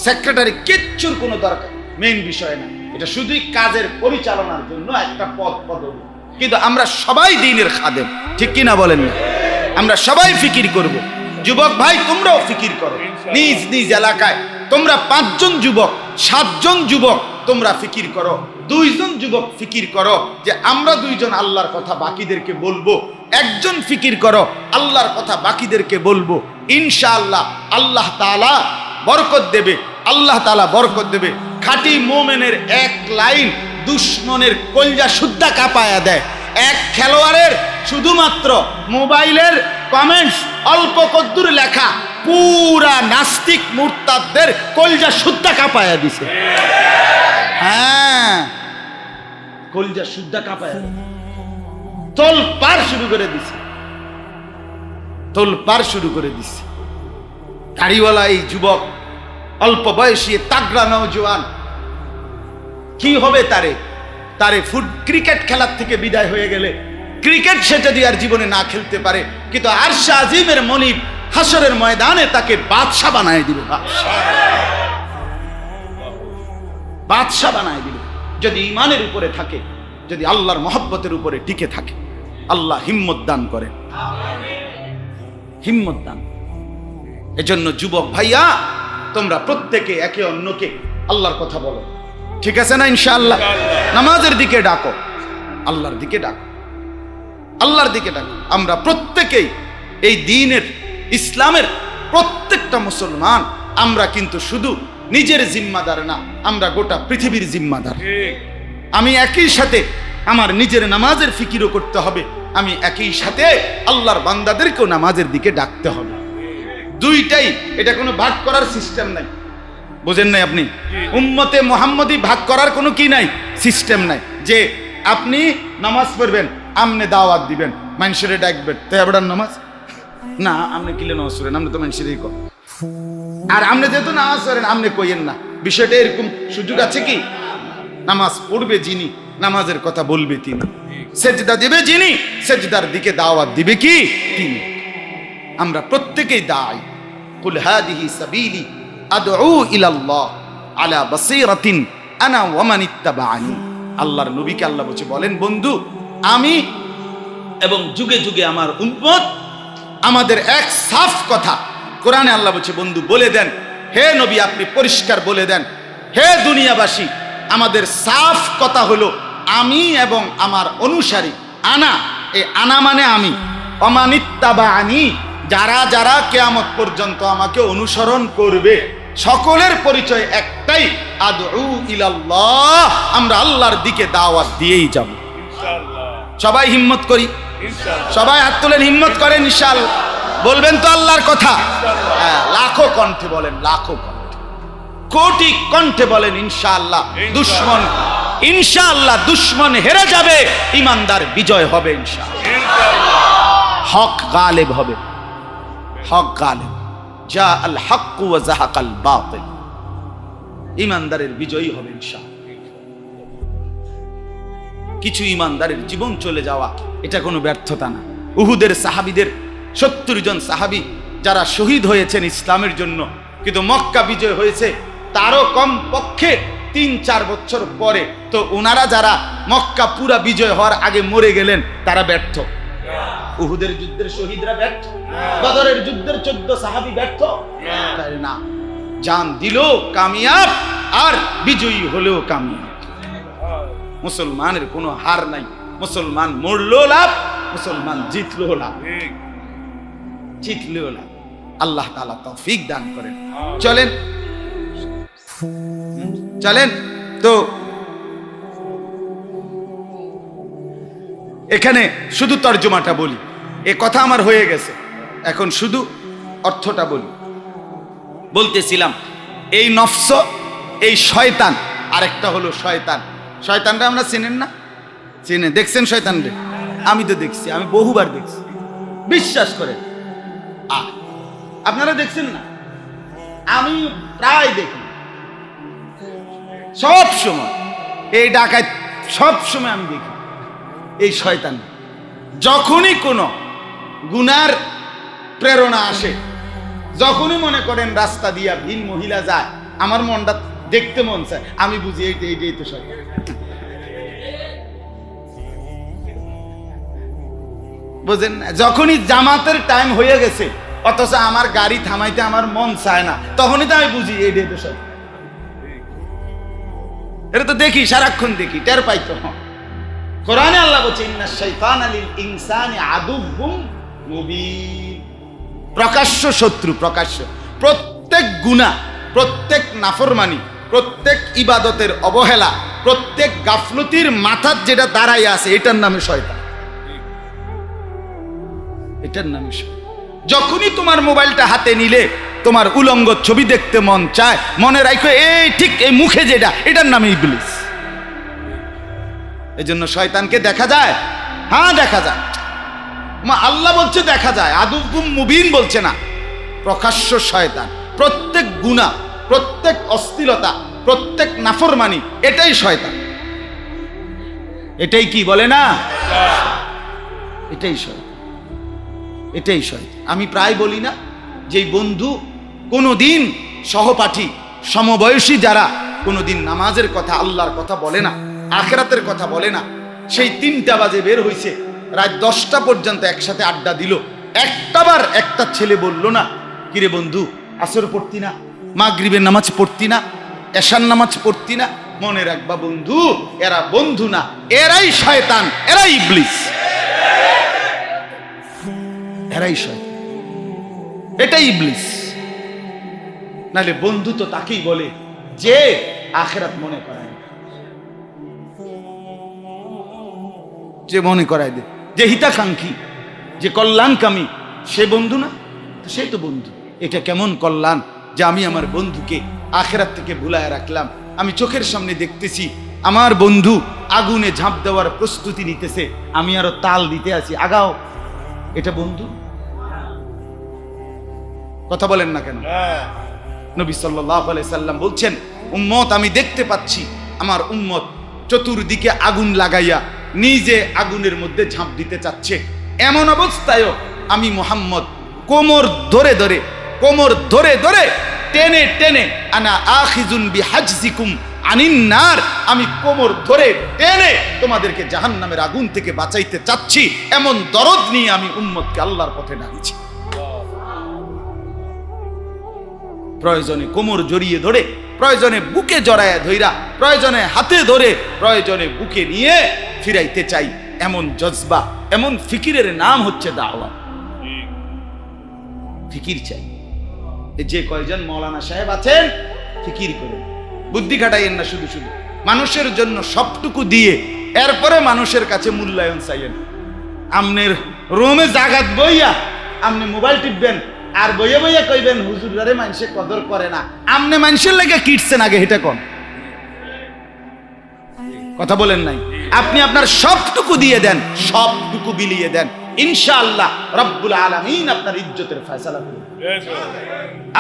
সেক্রেটারি কিচ্ছুর কোনো দরকার মেইন বিষয় না। এটা শুধুই কাজের পরিচালনার জন্য একটা পদবি। কিন্তু আমরা সবাই দ্বীনের খাদেম, ঠিক কিনা বলেন না? আমরা সবাই ফিকির করব। যুবক ভাই তোমরাও ফিকির করো নিজ নিজ এলাকায়। তোমরা 5 জন যুবক, 7 জন যুবক তোমরা ফিকির করো, 2 জন যুবক ফিকির করো যে আমরা 2 জন আল্লাহর কথা বাকিদেরকে বলবো। 1 জন ফিকির করো আল্লাহর কথা বাকিদেরকে বলবো। ইনশাআল্লাহ আল্লাহ তাআলা বরকত দেবে, আল্লাহ তাআলা বরকত দেবে। খাঁটি মুমিনের এক লাইন দুশমনের কলজা সুদ্ধা কাঁপায়া দেয়। এক খেলোয়াড়ের শুধুমাত্র মোবাইলের কমেন্টস অল্প কদ্দুর লেখা পুরা নাস্তিক মুরতাদদের কলজা সুদ্ধা কাঁপায়া দিছে। হ্যাঁ, কলজা সুদ্ধা কাঁপায়া তোল পার শুরু করে দিছে, তোল পার শুরু করে দিছে। দাড়িওয়ালা এই যুবক, অল্প বয়সী তাগড়া নওজোয়ান, কি হবে তারে ক্রিকেট খেলার থেকে বিদায় হয়ে গেলে ক্রিকেট সে যদি আর জীবনে না খেলতে পারে, কিন্তু আরশে আজিমের মনিব হাসরের ময়দানে তাকে বাদশা বানায় দিবে, বাদশা বানায় দিবে। যদি ঈমানের উপরে থাকে, যদি আল্লাহর মহব্বতের উপরে টিকে থাকে। আল্লাহ হিম্মত দান করেন, হিম্মত দান। এজন্য যুবক ভাইয়া তোমরা প্রত্যেকে একে অন্যকে আল্লাহর কথা বলো, ঠিক আছে না? ইনশাআল্লাহ নামাজের দিকে ডাকো, আল্লাহর দিকে ডাকো, আল্লাহর দিকে ডাকো। আমরা প্রত্যেকেই এই দ্বীনের, ইসলামের প্রত্যেকটা মুসলমান, আমরা কিন্তু শুধু নিজের জিম্মাদার না, আমরা গোটা পৃথিবীর জিম্মাদার। আমি একই সাথে আমার নিজের নামাজের ফিকিরও করতে হবে, আমি একই সাথে আল্লাহর বান্দাদেরকেও নামাজের দিকে ডাকতে হবে। দুইটাই, এটা কোনো ভাগ করার সিস্টেম নাই, বুঝেন নাই আপনি? উম্মতে মুহাম্মদী ভাগ করার কোনো কি নাই, সিস্টেম নাই। যে আপনি নামাজ পড়বেন, আমনে দাওয়াত দিবেন, মানুষের ডাকবেন, তাই আপনার নামাজ না, আপনি কিলে নামাজ পড়েন, আপনি তো মানুষেরই কর। আর আপনি যেহেতু নামাজ পড়েন, আপনি কইেন না। বিষয়টা এরকম সুযোগ আছে কি? নামাজ পড়বে যিনি, নামাজের কথা বলবে তিনি, সেজদা দিবে যিনি, সেজদার দিকে দাওয়াত দিবে কি তিনি। আমরা প্রত্যেকেই দায়ী। কুল হাদিহি সাবিলি আদউ ইলাল্লাহ আলা বাসীরাতিন আনা ওয়া মান ইত্তাবাআনি। আল্লাহর নবীকে আল্লাহ বলছে, বলেন বন্ধু, আমি এবং যুগে যুগে আমার উম্মত, আমাদের এক সাফ কথা কোরআনে আল্লাহ বলছে, বন্ধু বলে দেন, হে নবী আপনি পরিষ্কার বলে দেন, হে দুনিয়াবাসী, আমাদের সাফ কথা হলো আমি এবং আমার অনুসারী। আনা, এই আনা মানে আমি, ওয়া মান ইত্তাবাআনি, যারা যারা কিয়ামত পর্যন্ত আমাকে অনুসরণ করবে, সকলের পরিচয় একটাই, আদউ ইলাল্লাহ, আমরা আল্লাহর দিকে দাওয়াত দিয়েই যাব ইনশাআল্লাহ। সবাই হিম্মত করি, সবাই হাত তুলেন, হিম্মত করেন ইনশাআল্লাহ। বলবেন তো আল্লাহর কথা? হ্যাঁ, লাখো কণ্ঠে বলেন, লাখো কণ্ঠে, কোটি কণ্ঠে বলেন ইনশাআল্লাহ। দুশমন, ইনশাআল্লাহ দুশমন হেরে যাবে, ঈমানদার বিজয় হবে ইনশাআল্লাহ। হক গালেব হবে, হক গালেব। জা আল হক ওয়া যাহাকাল বাতিল। ইমানদারের বিজয়ী হবে ইনশাআল্লাহ। কিছু ইমানদারের জীবন চলে যাওয়া এটা কোনো ব্যর্থতা না। উহুদের সাহাবীদের 70 জন সাহাবী যারা শহীদ হয়েছেন ইসলামের জন্য, কিন্তু মক্কা বিজয় হয়েছে তারও কম পক্ষে 3-4 বছর পরে। তো ওনারা যারা মক্কা পুরা বিজয় হওয়ার আগে মরে গেলেন তারা ব্যর্থ। উহুদের যুদ্ধের শহীদরা ব্যর্থ, বদরের যুদ্ধের 14 সাহাবী ব্যর্থ না। জান দিল কামিয়াব, আর বিজয়ী হলেও কামিয়াব। মুসলমানের কোনো হার নাই। মুসলমান মরলো লাভ, মুসলমান জিতলো লাভ, জিতলো লাভ। আল্লাহ তাআলা তৌফিক দান করেন। চলেন চলেন তো এখানে শুধু তর্জমাটা বলি, এ কথা আমার হয়ে গেছে, এখন শুধু অর্থটা বলি। বলতেছিলাম এই নফস, এই শয়তান, আরেকটা হলো শয়তান। শয়তানরা আমরা চিনেন না? চিনে, দেখছেন শয়তান রে? আমি তো দেখছি, আমি বহুবার দেখছি, বিশ্বাস করেন। আপনারা দেখছেন না? আমি প্রায় দেখি, সব সময় এই ডাকাত, সব সময় আমি দেখি এই শয়তান। যখনই কোনো গুনার প্রেরণা আসে, যখনই মনে করেন রাস্তা দিয়া ভিন মহিলা যায়, আমার মনটা দেখতে মন চায়, আমি বুঝি এইটাই তো শয়তান। বুঝেন না? যখনই জামাতের টাইম হয়ে গেছে অথচ আমার গাড়ি থামাইতে আমার মন চায় না, তখনই তো আমি বুঝি এইটাই তো শয়তান। এটা তো দেখি, সারাক্ষণ দেখি, টের পাই তো। কোরআনে আল্লাহ বলছে ইন্নাশ শাইতানা লিল ইনসানি আদুউম মুবিন। প্রকাশ্য শত্রু, প্রকাশ্য। প্রত্যেক গুনাহ, প্রত্যেক নাফরমানি, প্রত্যেক ইবাদতের অবহেলা, প্রত্যেক গাফলতির মাথার যেটা দাঁড়াই আছে, এটার নামে শয়তান। এটার নামে শয়তান। যখনই তোমার মোবাইলটা হাতে নিলে তোমার উলঙ্গ ছবি দেখতে মন চায়, মনে রাখো এই ঠিক এই মুখে যেটা, এটার নামে ইবলিস। এই জন্য শয়তানকে দেখা যায়, হ্যাঁ দেখা যায়। আল্লাহ বলছে দেখা যায়, আদুউম মুবিন বলছে না, প্রকাশ্য শয়তান। প্রত্যেক গুনাহ, প্রত্যেক অশ্লীলতা, প্রত্যেক নাফরমানি, এটাই শয়তান। এটাই কি বলে না? এটাই শয়তান, এটাই শয়তান। আমি প্রায় বলি না, যে বন্ধু কোনোদিন, সহপাঠী সমবয়সী যারা কোনোদিন নামাজের কথা, আল্লাহর কথা বলে না, আখিরাতের কথা বলে না, সেই 3টা বাজে বের হইছে, রাত 10টা পর্যন্ত একসাথে আড্ডা দিল, একটাবার একটা ছেলে বলল না, কিরে বন্ধু আসর পড়তি না, মাগরিবের নামাজ পড়তি না, এশার নামাজ পড়তি না? মনে রাখবা বন্ধু, এরা বন্ধু না, এরাই শয়তান, এরাই ইবলিস, এরাই শয়তান, এটাই ইবলিস। নাহলে বন্ধু তো তাকেই বলে যে আখিরাত মনে করায়, যে মনে করায় দে, যে হিতাকাঙ্ক্ষী, যে কল্যাণকামী, সে বন্ধু না? সেই তো বন্ধু। এটা কেমন কল্যাণ যে আমি আমার বন্ধুকে আখিরাত থেকে ভুলায় রাখলাম। আমি চোখের সামনে দেখতেছি আমার বন্ধু আগুনে ঝাঁপ দেওয়ার প্রস্তুতি নিতেছে, আমি আরো তাল দিতে আছি, আগাও। এটা বন্ধু? কথা বলেন না কেন? নবী সাল্লাল্লাহু আলাইহি সাল্লাম বলছেন, উম্মত আমি দেখতে পাচ্ছি আমার উম্মত চতুর্দিকে আগুন লাগাইয়া নিজে আগুনের মধ্যে ঝাঁপ দিতে চাচ্ছে। এমন অবস্থায়ও আমি মুহাম্মদ কোমর ধরে ধরে, কোমর ধরে ধরে, টেনে টেনে, আনা আখিজুন বিহাজজিকুম আনিন নার, আমি কোমর ধরে টেনে তোমাদেরকে জাহান্নামের আগুন থেকে বাঁচাইতে চাচ্ছি। এমন দরদ নিয়ে আমি উম্মতকে আল্লাহর পথে ডাকছি। প্রয়োজনে কোমর জড়িয়ে ধরে, প্রয়োজনে বুকে জড়ায় ধইরা, প্রয়োজনে হাতে ধরে, প্রয়োজনে বুকে নিয়ে ফিরাইতে চাই। এমন জজবা, এমন ফিকিরের নাম হচ্ছে দাওয়াত। ফিকির চাই। যে কয়জন মৌলানা সাহেব আছেন, ফিকির করে, বুদ্ধি খাটাইয়েন না শুধু শুধু। মানুষের জন্য সবটুকু দিয়ে এরপরে মানুষের কাছে মূল্যায়ন চাইয়েন। আমনের রুমে জাগাত বইয়া আমনে মোবাইল টিপবেন, আর বইয়া বইয়া কইবেন হুজুরারে মানুষে কদর করে না। আমনে মানুষের লাগে কিটছেন আগে, এটা কোন কথা বলেন নাই? আপনি আপনার সবটুকু দিয়ে দেন, সবটুকু বিলিয়ে দেন, ইনশাআল্লাহ রব্বুল আলামিন আপনার ইজ্জতের ফয়সালা করবেন।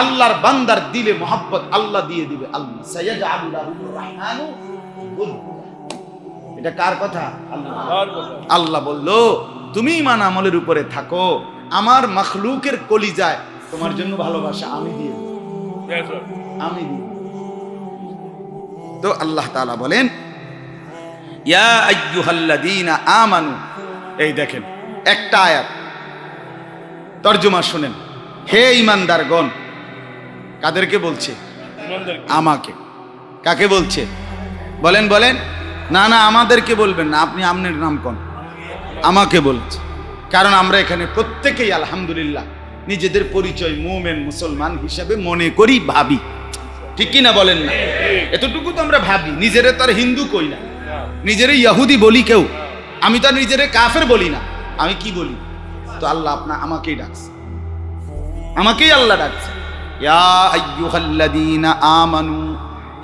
আল্লাহর বান্দার দিলে মোহাব্বত আল্লাহ দিয়ে দিবে। আল্লাহ সাইয়াজআলু লাহুর রাহমানু উদ্দা। এটা কার কথা? আল্লাহর কথা। আল্লাহ বলল তুমি ঈমান আমলের উপরে থাকো, আমার মাখলুকের কলিজায় তোমার জন্য ভালোবাসা আমি দিয়ে দেব, আমি দিয়ে। তো আল্লাহ তাআলা বলেন ইয়া আইয়ুহাল্লাযীনা আমানু, এই দেখেন একটা আয়াত, তরজমা শুনেন। হে ঈমানদারগণ, কাদেরকে বলছে? আমাকে। কাকে বলছে? বলেন বলেন। না না, আমাদেরকে বলবেন না, আপনি আপনার নাম কোন? আমাকে বলছে। কারণ আমরা এখানে প্রত্যেকেই আলহামদুলিল্লাহ নিজেদের পরিচয় মুমিন মুসলমান হিসাবে মনে করি, ভাবি, ঠিক কি না বলেন না? এতটুকু তো আমরা ভাবি। নিজেরে তো আর হিন্দু কই না, নিজেরে ইহুদি বলি কেউ, আমি তো আর নিজেরে কাফের বলি না। আমি কি বলি? তো আল্লাহ আমাকেই ডাকছে, আমাকেই আল্লাহ ডাকছে। ইয়া আইয়ুহাল্লাযীনা আমানু,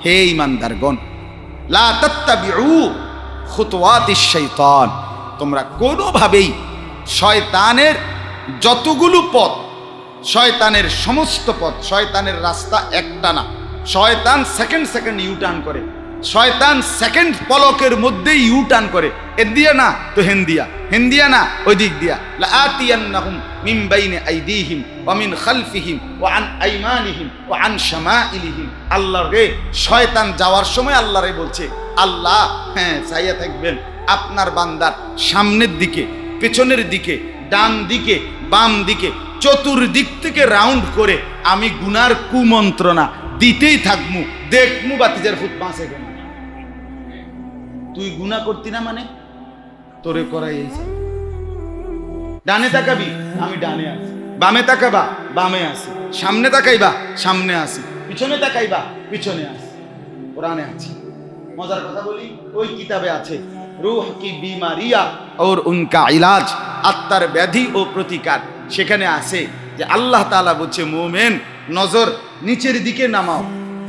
হে ঈমানদারগণ, লা তাত্তাবিউ খুতুওয়াতিশ শাইতান, তোমরা কোনোভাবেই শয়তানের যতগুলো পথ, শয়তানের সমস্ত পথ, শয়তানের রাস্তা একটা না। শয়তান সেকেন্ড সেকেন্ড ইউটার্ন করে, শয়তান সেকেন্ড পলকের মধ্যে ইউটার্ন করে। এদিয়া না তো হেন্দিয়া, হেন্দিয়া না ওই দিক দিয়া। লাআতিয়ান্নাহুম মিন বাইনি আইদিহিম ওয়া মিন খালফিহিম ওয়া আন আইমানিহিম ওয়া আন শামাইলিহিম। আল্লাহ রে, শয়তান যাওয়ার সময় আল্লাহ রে বলছে, আল্লাহ হ্যাঁ চাইয়া থাকবেন আপনার বান্দার সামনের দিকে, পেছনের দিকে, ডান দিকে, বাম দিকে, চতুর্দিক থেকে রাউন্ড করে আমি গুনার কুমন্ত্রণা দিতেই থাকমু, দেখমু বাতিজার ফুট বাঁচে কেন। তুই গুনাহ করতি না মানে তোরে করাই এইছে। ডানে তাকাবি, আমি ডানে আছি, বামে তাকাবা, বামে আছি, সামনে তাকাইবা, সামনে আছি, পিছনে তাকাইবা, পিছনে আছি, কোরআনে আছি। মজার কথা বলি, ওই কিতাবে আছে রূহ কি বিমারিয়া और उनका इलाज, আত্মার ব্যাধি ও প্রতিকার। সেখানে আছে যে আল্লাহ তাআলা বলছে মুমিন নজর নিচের দিকে নামাও,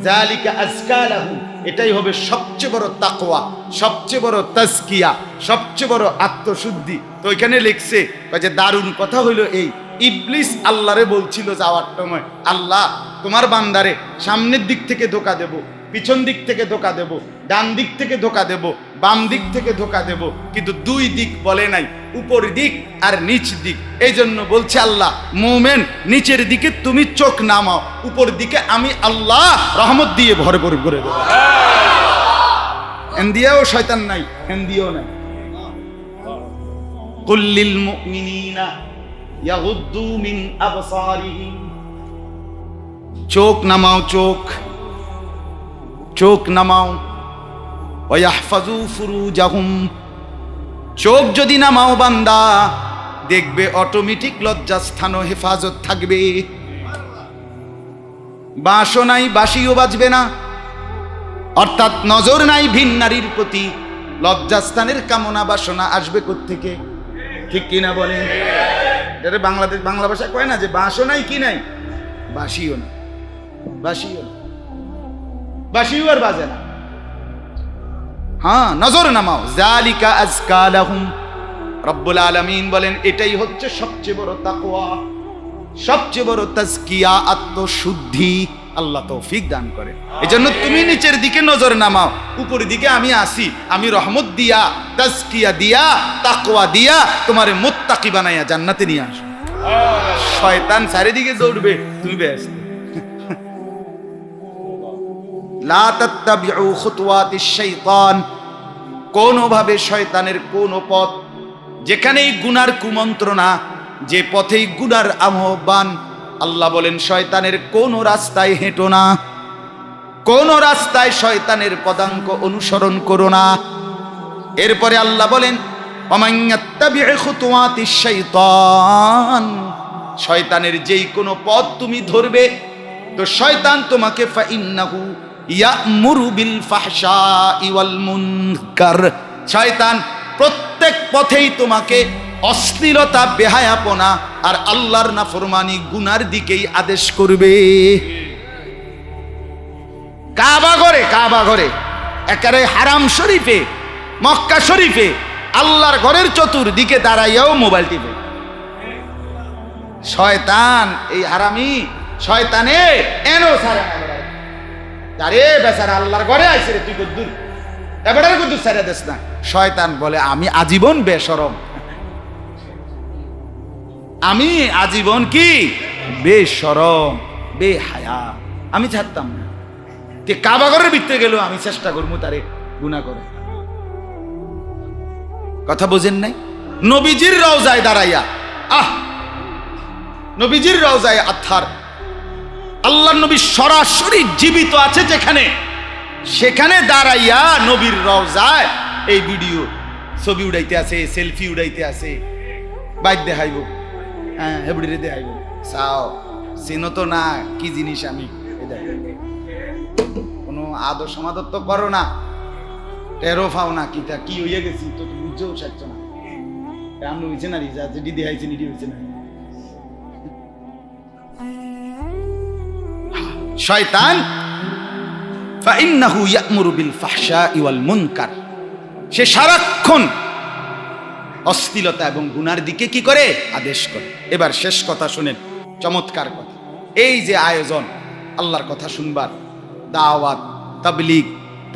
যালিকা আজকা লাহু, এটাই হবে সবচেয়ে বড় তাকওয়া, সবচেয়ে বড় তাজকিয়া, সবচেয়ে বড় আত্মশুদ্ধি। তো এখানে লিখছে যে দারুণ কথা হইলো এই, ইবলিস আল্লাহরে বলছিল যাওয়ার সময়, আল্লাহ তোমার বান্দারে সামনের দিক থেকে ধোঁকা দেব, পিছন দিক থেকে ধোঁকা দেব, ডান দিক থেকে ধোঁকা দেব, বাম দিক থেকে ধোঁকা দেব, কিন্তু দুই দিক বলে নাই, উপর দিক আর নিচ দিক। এই জন্য বলছে আল্লাহ মুমিন নিচের দিকে তুমি চোখ নামাও, উপর দিকে আমি আল্লাহ রহমত দিয়ে ভরপুর করে দেব। এন্দিয়াও শয়তান নাই, এন্দিয়াও নাই। কুল্লিল মুমিনিনা ইয়াগুদ্দু মিন আবসারিহিম, চোখ নামাও, চোখ চোখ নামাও। ওয়াহফাজু ফুরুজাহুম, চোখ যদি নামাও বান্দা দেখবে অটোমেটিক লজ্জাস্থান ও হেফাজত থাকবে। বাঁশও নাই, বাঁশিও বাজবে না, অর্থাৎ নজর নাই ভিন নারীর প্রতি, লজ্জাস্থানের কামনা বাসনা আসবে কোত্থেকে? ঠিক কিনা বলেন? এটা বাংলা ভাষা কয় না যে বাঁশও নাই, কি নাই, বাঁশিও না, বাঁশিও না, বাঁশিও আর বাজে না। হ্যাঁ, নজর নামাও, যালিকা আজকা লাহুম। রব্বুল আলামিন বলেন এটাই হচ্ছে সবচেয়ে বড় তাকওয়া, সবচেয়ে বড় তাজকিয়া, আত্মশুদ্ধি। আল্লাহ তৌফিক দান করে। এজন্য তুমি নিচের দিকে নজর নামাও, উপরের দিকে আমি আসি, আমি রহমত দিয়া, তাজকিয়া দিয়া, তাকওয়া দিয়া তোমারে মুত্তাকি বানাইয়া জান্নাতে নিয়ে আসব। শয়তান চারিদিকে দৌড়বে, তুমি ব্যস্ত। লা তাত্তাবিউ খুতুওয়াতিশ শাইতান, কোনোভাবে শয়তানের কোন পথ, যেখানেই গুনার কুমন্ত্রণা, যে পথেই গুনার আহ্বান, আল্লাহ বলেন শয়তানের কোন রাস্তায় হেঁটো না, কোন রাস্তায় শয়তানের পদাঙ্ক অনুসরণ করো না। এরপরে আল্লাহ বলেন ওমান ইয়াত্তাবিউ খুতুওয়াতিশ শাইতান, শয়তানের যেই কোনো পথ তুমি ধরবে তো শয়তান তোমাকে ফাইন্নাহু ইয়া'মুরু বিল ফাহশাই ওয়াল মুনকার, শয়তান প্রত্যেক পথেই তোমাকে অশ্লীলতা, বেহায়াপনা আর আল্লাহর নাফরমানি, গুনার দিকেই আদেশ করবে। কাবা ঘরে একেবারে হারাম শরীফে, মক্কা শরীফে, আল্লাহর ঘরের চতুর্দিকে দাঁড়াইয়াও মোবাইল টিপে। শয়তান, এই হারামি শয়তানে এনো সারে না বেড়ায়। আরে বেচারা আল্লাহর ঘরে আইছে রে, তুই কদ্দুর এবারে কদ্দুর সারে দেস না। শয়তান বলে আমি আজীবন বেশরম, আমি আজীবন কি বেশরম বেহায়া, আমি ছাড়তাম না। তে কাবাগরের ভিতরে গেল আমি চেষ্টা করবো তারে গুনাহ করে। কথা বোঝেন নাই? নবীজির রওজায় দাঁড়াইয়া, নবীজির রওজায় আথার, আল্লাহর নবী সরাসরি জীবিত আছে যেখানে, সেখানে দাঁড়াইয়া নবীর রওজায় এই ভিডিও ছবি উড়াইতে আছে, সেলফি উড়াইতে আছে, বাইক দেখাইব, হ্যাঁ হেবড়িরে দেখাইব। চাও চিনো তো না কি জিনিস আমি, কোনো আদর সমাদর তো করো না, টেরো ফাও না, কিটা কি হইয়া গেছি তো বুঝতেও চাচ্ছ না। এমন হয়েছে না রিজা যে দিদি হাইছে নিডি হয়েছে না। শয়তান ফাইন্নাহু ইয়া'মুরু বিল ফাহশাই ওয়াল মুনকার, সে সারাক্ষণ অশ্লীলতা এবং গুনার দিকে কি করে? আদেশ করে। এবার শেষ কথা শুনেন, চমৎকার কথা। এই যে আয়োজন আল্লাহর কথা শুনবার, দাওয়াত, তাবলীগ,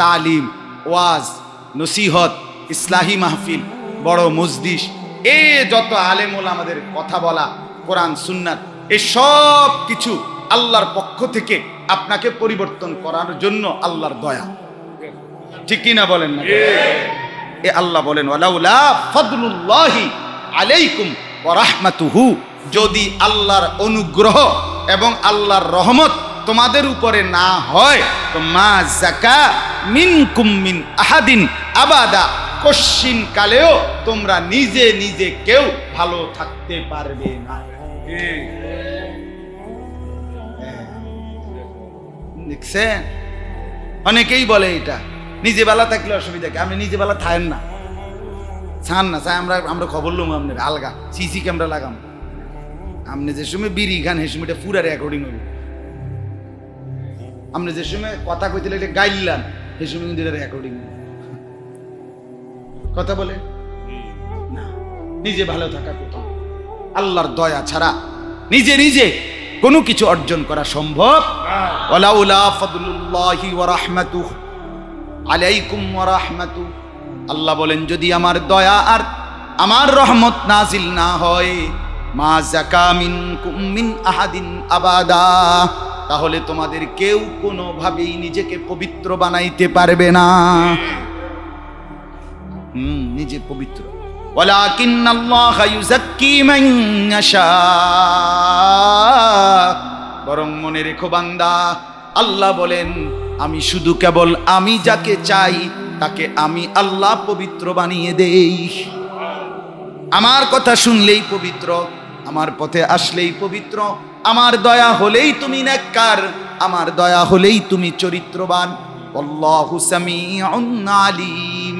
তালিম, ওয়াজ, নসিহত, ইসলাহি মাহফিল, বড় মজলিস, এই যত আলেম ওলামাদের কথা বলা, কোরআন সুন্নাত, এই সব কিছু আল্লাহর পক্ষ থেকে আপনাকে পরিবর্তন করার জন্য আল্লাহর দয়া, ঠিক কি না বলেন না? এ আল্লাহ বলেন ওয়ালাউলা ফাদলুল্লাহি আলাইকুম ওয়া রাহমাতুহু, যদি আল্লাহর অনুগ্রহ এবং আল্লাহর রহমত তোমাদের উপরে না হয় তো মা যাকা মিনকুম মিন আহাদিন আবাদা, কশিন কালেও তোমরা নিজে নিজে কেউ ভালো থাকতে পারবে না। দেখছেন, অনেকেই বলে এটা নিজে বেলা থাকলে অসুবিধা কি, আপনি নিজে বেলা থাকেন না, ছান না চাই আমরা খবর লম আপনার আলগা সিসি ক্যামেরা লাগাম, আপনি যে সময় বিড়ি খান সে সময়টা পুরা রেকর্ডিং হইব, আপনি যে সময় কথা কইতে লাগলে গাইলাম সে সময় কিন্তু রেকর্ডিং কথা বলে না। নিজে ভালো থাকা কোথাও, আল্লাহর দয়া ছাড়া নিজে নিজে কোনো কিছু অর্জন করা সম্ভব। ওয়ালাউলা ফাদলুল্লাহি ওয়া রাহমাতুহু আলাইকুম ওয়া রাহমাতুহু, আল্লাহ বলেন যদি আমার দয়া আর আমার রহমত নাজিল না হয়, মা যাকা মিনকুম মিন আহাদিন আবাদা, তাহলে তোমাদের কেউ কোনোভাবেই নিজেকে পবিত্র বানাইতে পারবে না। নিজে পবিত্র, ওয়ালাকিন্নাল্লাহা ইউযাক্কি মান ইয়াশা, বরং মনে রেখো বান্দা, আল্লাহ বলেন আমি শুধু কেবল আমি যাকে চাই তাকে আমি আল্লাহ পবিত্র বানিয়ে দেই। আমার কথা শুনলেই পবিত্র, আমার পথে আসলেই পবিত্র, আমার দয়া হলেই তুমি নেককার, আমার দয়া হলেই তুমি চরিত্রবান। আল্লাহু সামিউন আলিম।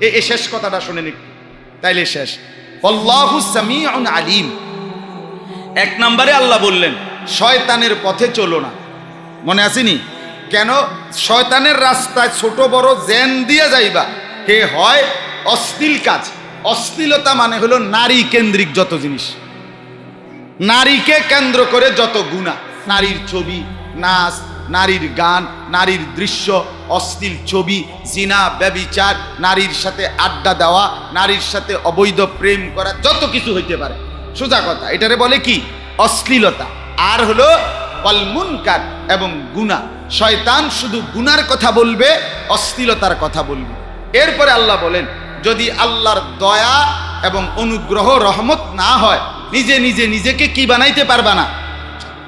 এই শেষ কথাটা শুনে নিন তাইলে শেষ। আল্লাহু সামিউন আলিম, এক নম্বরে আল্লাহ বললেন শয়তানের পথে চলো না। মনে আসেনি? কেন? শয়তানের রাস্তায় ছোট বড় জেন দিয়ে যাইবা, হে হয় অশ্লীল কাজ। অশ্লীলতা মানে হলো নারী কেন্দ্রিক যত জিনিস, নারীকে কেন্দ্র করে যত গুনাহ, নারীর ছবি, নাচ, নারীর গান, নারীর দৃশ্য, অশ্লীল ছবি, জিনা, ব্যভিচার, নারীর সাথে আড্ডা দেওয়া, নারীর সাথে অবৈধ প্রেম করা, যত কিছু হইতে পারে। সোজা কথা, এটারে বলে কি? অশ্লীলতা। আর হলো ওয়াল মুনকার, এবং গুনাহ। শয়তান শুধু গুনার কথা বলবে, অশ্লীলতার কথা বলবে। এরপরে আল্লাহ বলেন যদি আল্লাহর দয়া এবং অনুগ্রহ রহমত না হয়, নিজে নিজে নিজেকে কি বানাইতে পারবা না?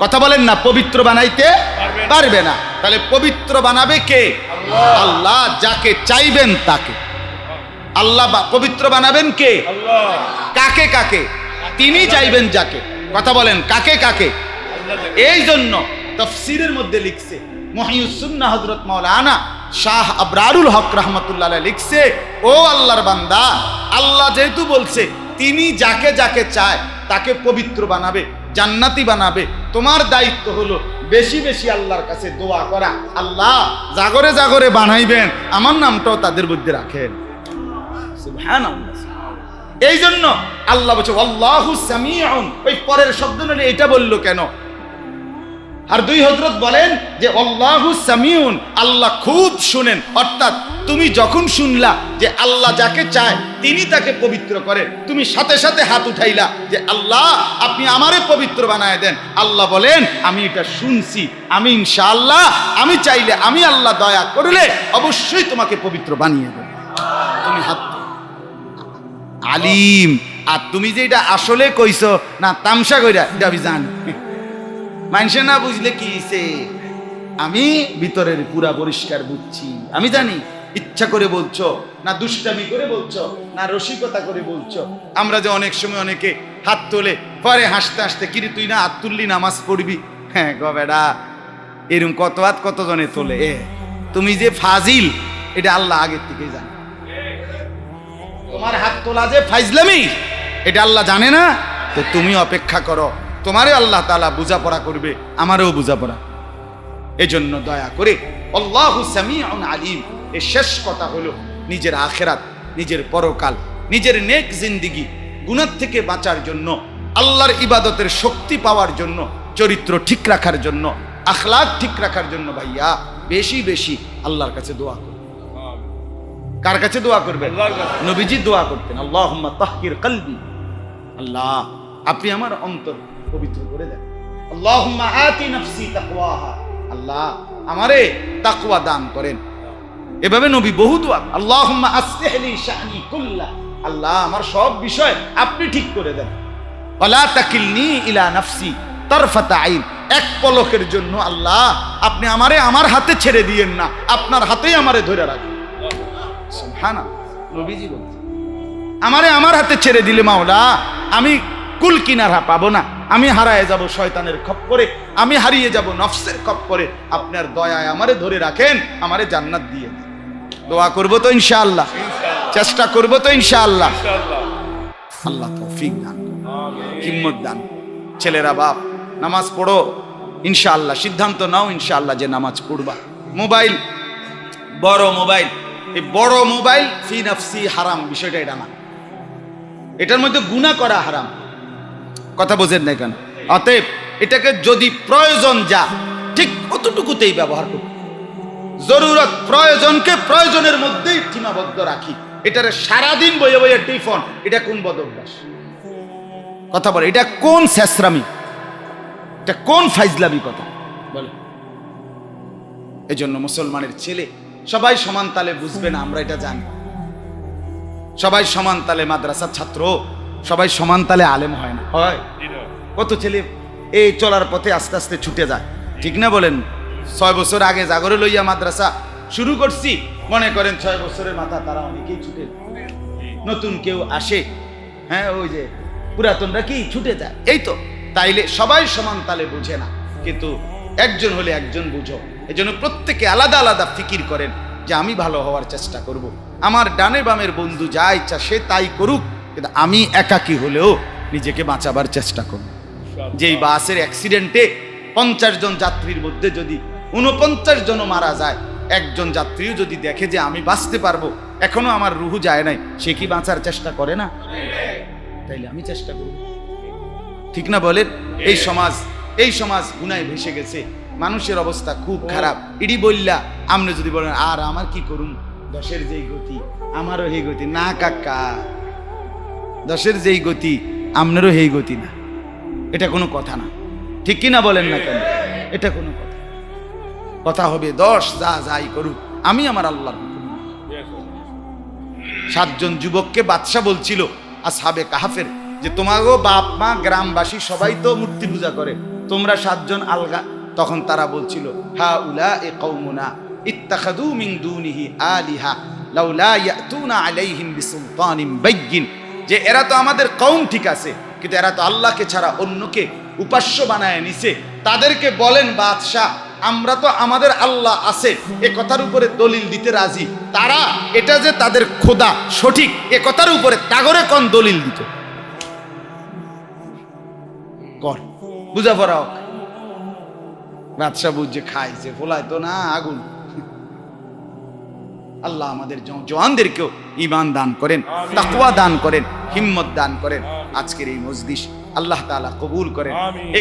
কথা বলেন না, পবিত্র বানাইতে পারবে না। তাহলে পবিত্র বানাবে কে? আল্লাহ। যাকে চাইবেন তাকে আল্লাহ পবিত্র বানাবেন কে? কাকে কাকে? তিনি চাইবেন যাকে। কথা বলেন কাকে কাকে? এই জন্য তাফসীরের মধ্যে লিখছে মুহিউস সুন্নাহ হযরত মাওলানা শাহ আবরারুল হক রাহমাতুল্লাহ আলাইহি লিখছে, ও আল্লাহর বান্দা, আল্লাহ যেহেতু বলছে তিনি যাকে যাকে চায় তাকে পবিত্র বানাবে, জান্নাতি বানাবে, তোমার দায়িত্ব হলো বেশি বেশি আল্লাহর কাছে দোয়া করা, আল্লাহ জাগরে জাগরে বানাইবেন, আমার নামটাও তাদের মধ্যে রাখেন। সুবহানাল্লাহ। এই জন্য আল্লাহ বলছে আল্লাহু সামিউন, ওই পরের শব্দ নিয়ে এটা বললো কেন? আর দুই হযরত বলেন যে আল্লাহু সামিউন, আল্লাহ খুব শুনেন। অর্থাৎ তুমি যখন শুনলা যে আল্লাহ যাকে চায় তিনি তাকে পবিত্র করে, তুমি সাথে সাথে হাত উঠাইলা যে আল্লাহ আপনি আমারে পবিত্র বানায় দেন। আল্লাহ বলেন আমি এটা শুনছি, আমি ইনশাআল্লাহ, আমি চাইলে, আমি আল্লাহ দয়া করলে অবশ্যই তোমাকে পবিত্র বানিয়ে দেব। তুমি হাত আলিম। আর তুমি যে এটা আসলে কইছো না তামসা কইরা, এটা আমি জানি। মানুষে না বুঝলে কি হইছে, আমি ভিতরের পুরা পরিষ্কার বুঝছি, আমি জানি। ইচ্ছা করে বলছো না দুষ্টামি করে বলছো না রসিকতা করে বলছো। আমরা যে অনেক সময় অনেকে হাত তোলে, পরে হাসতে হাসতে কিরে তুই না হাত তুললি নামাজ পড়বি? হ্যাঁ গো বেড়া, এরকম কত হাত কত জনে তোলে। তুমি যে ফাজিল এটা আল্লাহ আগের থেকে জানে। তোমার হাত তোলা যে ফাইজলামি এটা আল্লাহ জানে না? তো তুমি অপেক্ষা করো, তোমারও আল্লাহ তাআলা বুঝাপড়া করবে, আমারও বুঝাপড়া। এজন্য দয়া করে আল্লাহু সামিউন আলিম, এই শেষ কথা হলো নিজের আখিরাত, নিজের পরকাল, নিজের নেক জিন্দেগি, গুনাহ থেকে বাঁচার জন্য, আল্লাহর ইবাদতের শক্তি পাওয়ার জন্য, চরিত্র ঠিক রাখার জন্য, আখলাক ঠিক রাখার জন্য ভাইয়া বেশি বেশি আল্লাহর কাছে দোয়া করুন। কার কাছে দোয়া করবেন? নবীজি দোয়া করতেন আল্লাহুম্মা তাহহির কলবি, আল্লাহ আপনি আমার অন্তর পবিত্র করে দেন। আল্লাহুম্মা আতি নাফসি তাকওয়াহা, আল্লাহ আমারে তাকওয়া দান করেন। এভাবে নবী বহু দোয়া। আল্লাহুম্মা আসলিহ লি শানি কুল্লা, আল্লাহ আমার সব বিষয় আপনি ঠিক করে দেন। ওয়ালা তাকিলনি ইলা নাফসি তারফাতা আইন, এক পলকের জন্য আল্লাহ আপনি আমারে আমার হাতে ছেড়ে দিয়েন না, আপনার হাতেই আমারে ধরে রাখেন। সুবহানাল্লাহ, নবীজি বলছেন আমারে আমার হাতে ছেড়ে দিলে মাওলা আমি কুল কিনারা পাবো না, আমি হারায় যাব শয়তানের খপ্পরে, আমি হারিয়ে যাব নফসের খপ্পরে। আপনার দয়ায় আমারে ধরে রাখেন, আমারে জান্নাত দিয়ে দেন। দোয়া করবো তো ইনশাআল্লাহ, চেষ্টা করবো তো ইনশাআল্লাহ। আল্লাহ তৌফিক দান, হিম্মত দান। ছেলেরা বাপ নামাজ পড়ো ইনশাআল্লাহ, সিদ্ধান্ত নাও ইনশাআল্লাহ যে নামাজ পড়বা। মোবাইল, বড় মোবাইল, এই বড় মোবাইল ফি নাফসি হারাম, বিষয়টা এটা না, এটার মধ্যে গুনাহ করা হারাম। কথা বোঝেন না কেন? অতএব এটাকে যদি প্রয়োজন যা ঠিক অতটুকুতেই ব্যবহার করব, জরুরত প্রয়োজনকে প্রয়োজনের মধ্যেই সীমাবদ্ধ রাখি। এটারে সারাদিন বইয়ে বইয়ে টিফন, এটা কোন বদভ্যাস? কথা বলে এটা কোন শেষরামি, এটা কোন ফাইজলামি কথা বলে? এজন্য মুসলমানের ছেলে সবাই সমান তালে বুঝবে না, আমরা এটা জানি। সবাই সমান তালে মাদ্রাসার ছাত্র, সবাই সমান তালে আলেম হয় না। হয় কত ছেলে এই চলার পথে আস্তে আস্তে ছুটে যায়, ঠিক না বলেন? 6 বছর আগে জাগরে লইয়া মাদ্রাসা শুরু করছি, মনে করেন 6 বছরের মাথা তারা অনেকেই ছুটে, নতুন কেউ আসে, হ্যাঁ ওই যে পুরাতনরা কি ছুটে যায়। এই তো, তাইলে সবাই সমান তালে বুঝে না, কিন্তু একজন হলে একজন বুঝো। এজন্য প্রত্যেকে আলাদা আলাদা ফিকির করেন যে আমি ভালো হওয়ার চেষ্টা করব, আমার ডানে বামের বন্ধু যা ইচ্ছা সে তাই করুক, কিন্তু আমি একাকী হলেও নিজেকে বাঁচাবার চেষ্টা করব। যেই বাসের অ্যাক্সিডেন্টে 50 জন যাত্রীর মধ্যে যদি 49 জনও মারা যায়, একজন যাত্রীও যদি দেখে যে আমি বাঁচতে পারবো, এখনো আমার রুহু যায় নাই, সে কি বাঁচার চেষ্টা করে না? তাইলে আমি চেষ্টা করব, ঠিক না বলেন? এই সমাজ গুনায় ভেসে গেছে, মানুষের অবস্থা খুব খারাপ। ইডি বললা আপনি যদি বলেন আর আমার কি করুন, দশের যেই গতি আমারও সেই গতি না কাকা, দশের যেই গতি আপনারও সেই গতি না, এটা কোনো কথা না, ঠিক কি না বলেন না কেন? এটা কোনো কথা? কথা হবে 10 যা যাই করুক, আমি আমার আল্লাহর হুকুম। 7 জন যুবককে বাদশা বলছিল আসহাবে কাহাফের যে তোমাগো বাপ মা গ্রামবাসী সবাই তো মূর্তি পূজা করে, তোমরা 7 জন আলগা। তখন তারা বলছিল হা উলা এ কওমুনা ইত্তাখাযু মিন দুনিহি আলিহা লাউলা ইয়াতুনা আলাইহিম বিসুলতানিন বাইয়িন, যে এরা তো আমাদের কওম ঠিক আছে, কিন্তু এরা তো আল্লাহকে ছাড়া অন্যকে উপাস্য বানায় নিছে। তাদেরকে বলেন বাদশা আমরা তো আমাদের আল্লাহ আছে এ কথার উপরে দলিল দিতে রাজি, তারা এটা যে তাদের খোদা সঠিক এ কথার উপরে তাগরে কোন দলিল দিত কর বুঝা পড়া। বাদশা বুঝে খাইছে ফোলায় তো না আগুন, আল্লাহ আমাদের জওয়ানদেরকেও ঈমান দান করেন, তাকওয়া দান করেন, হিম্মত দান করেন। আজকের এই মজলিস আল্লাহ তাআলা কবুল করেন।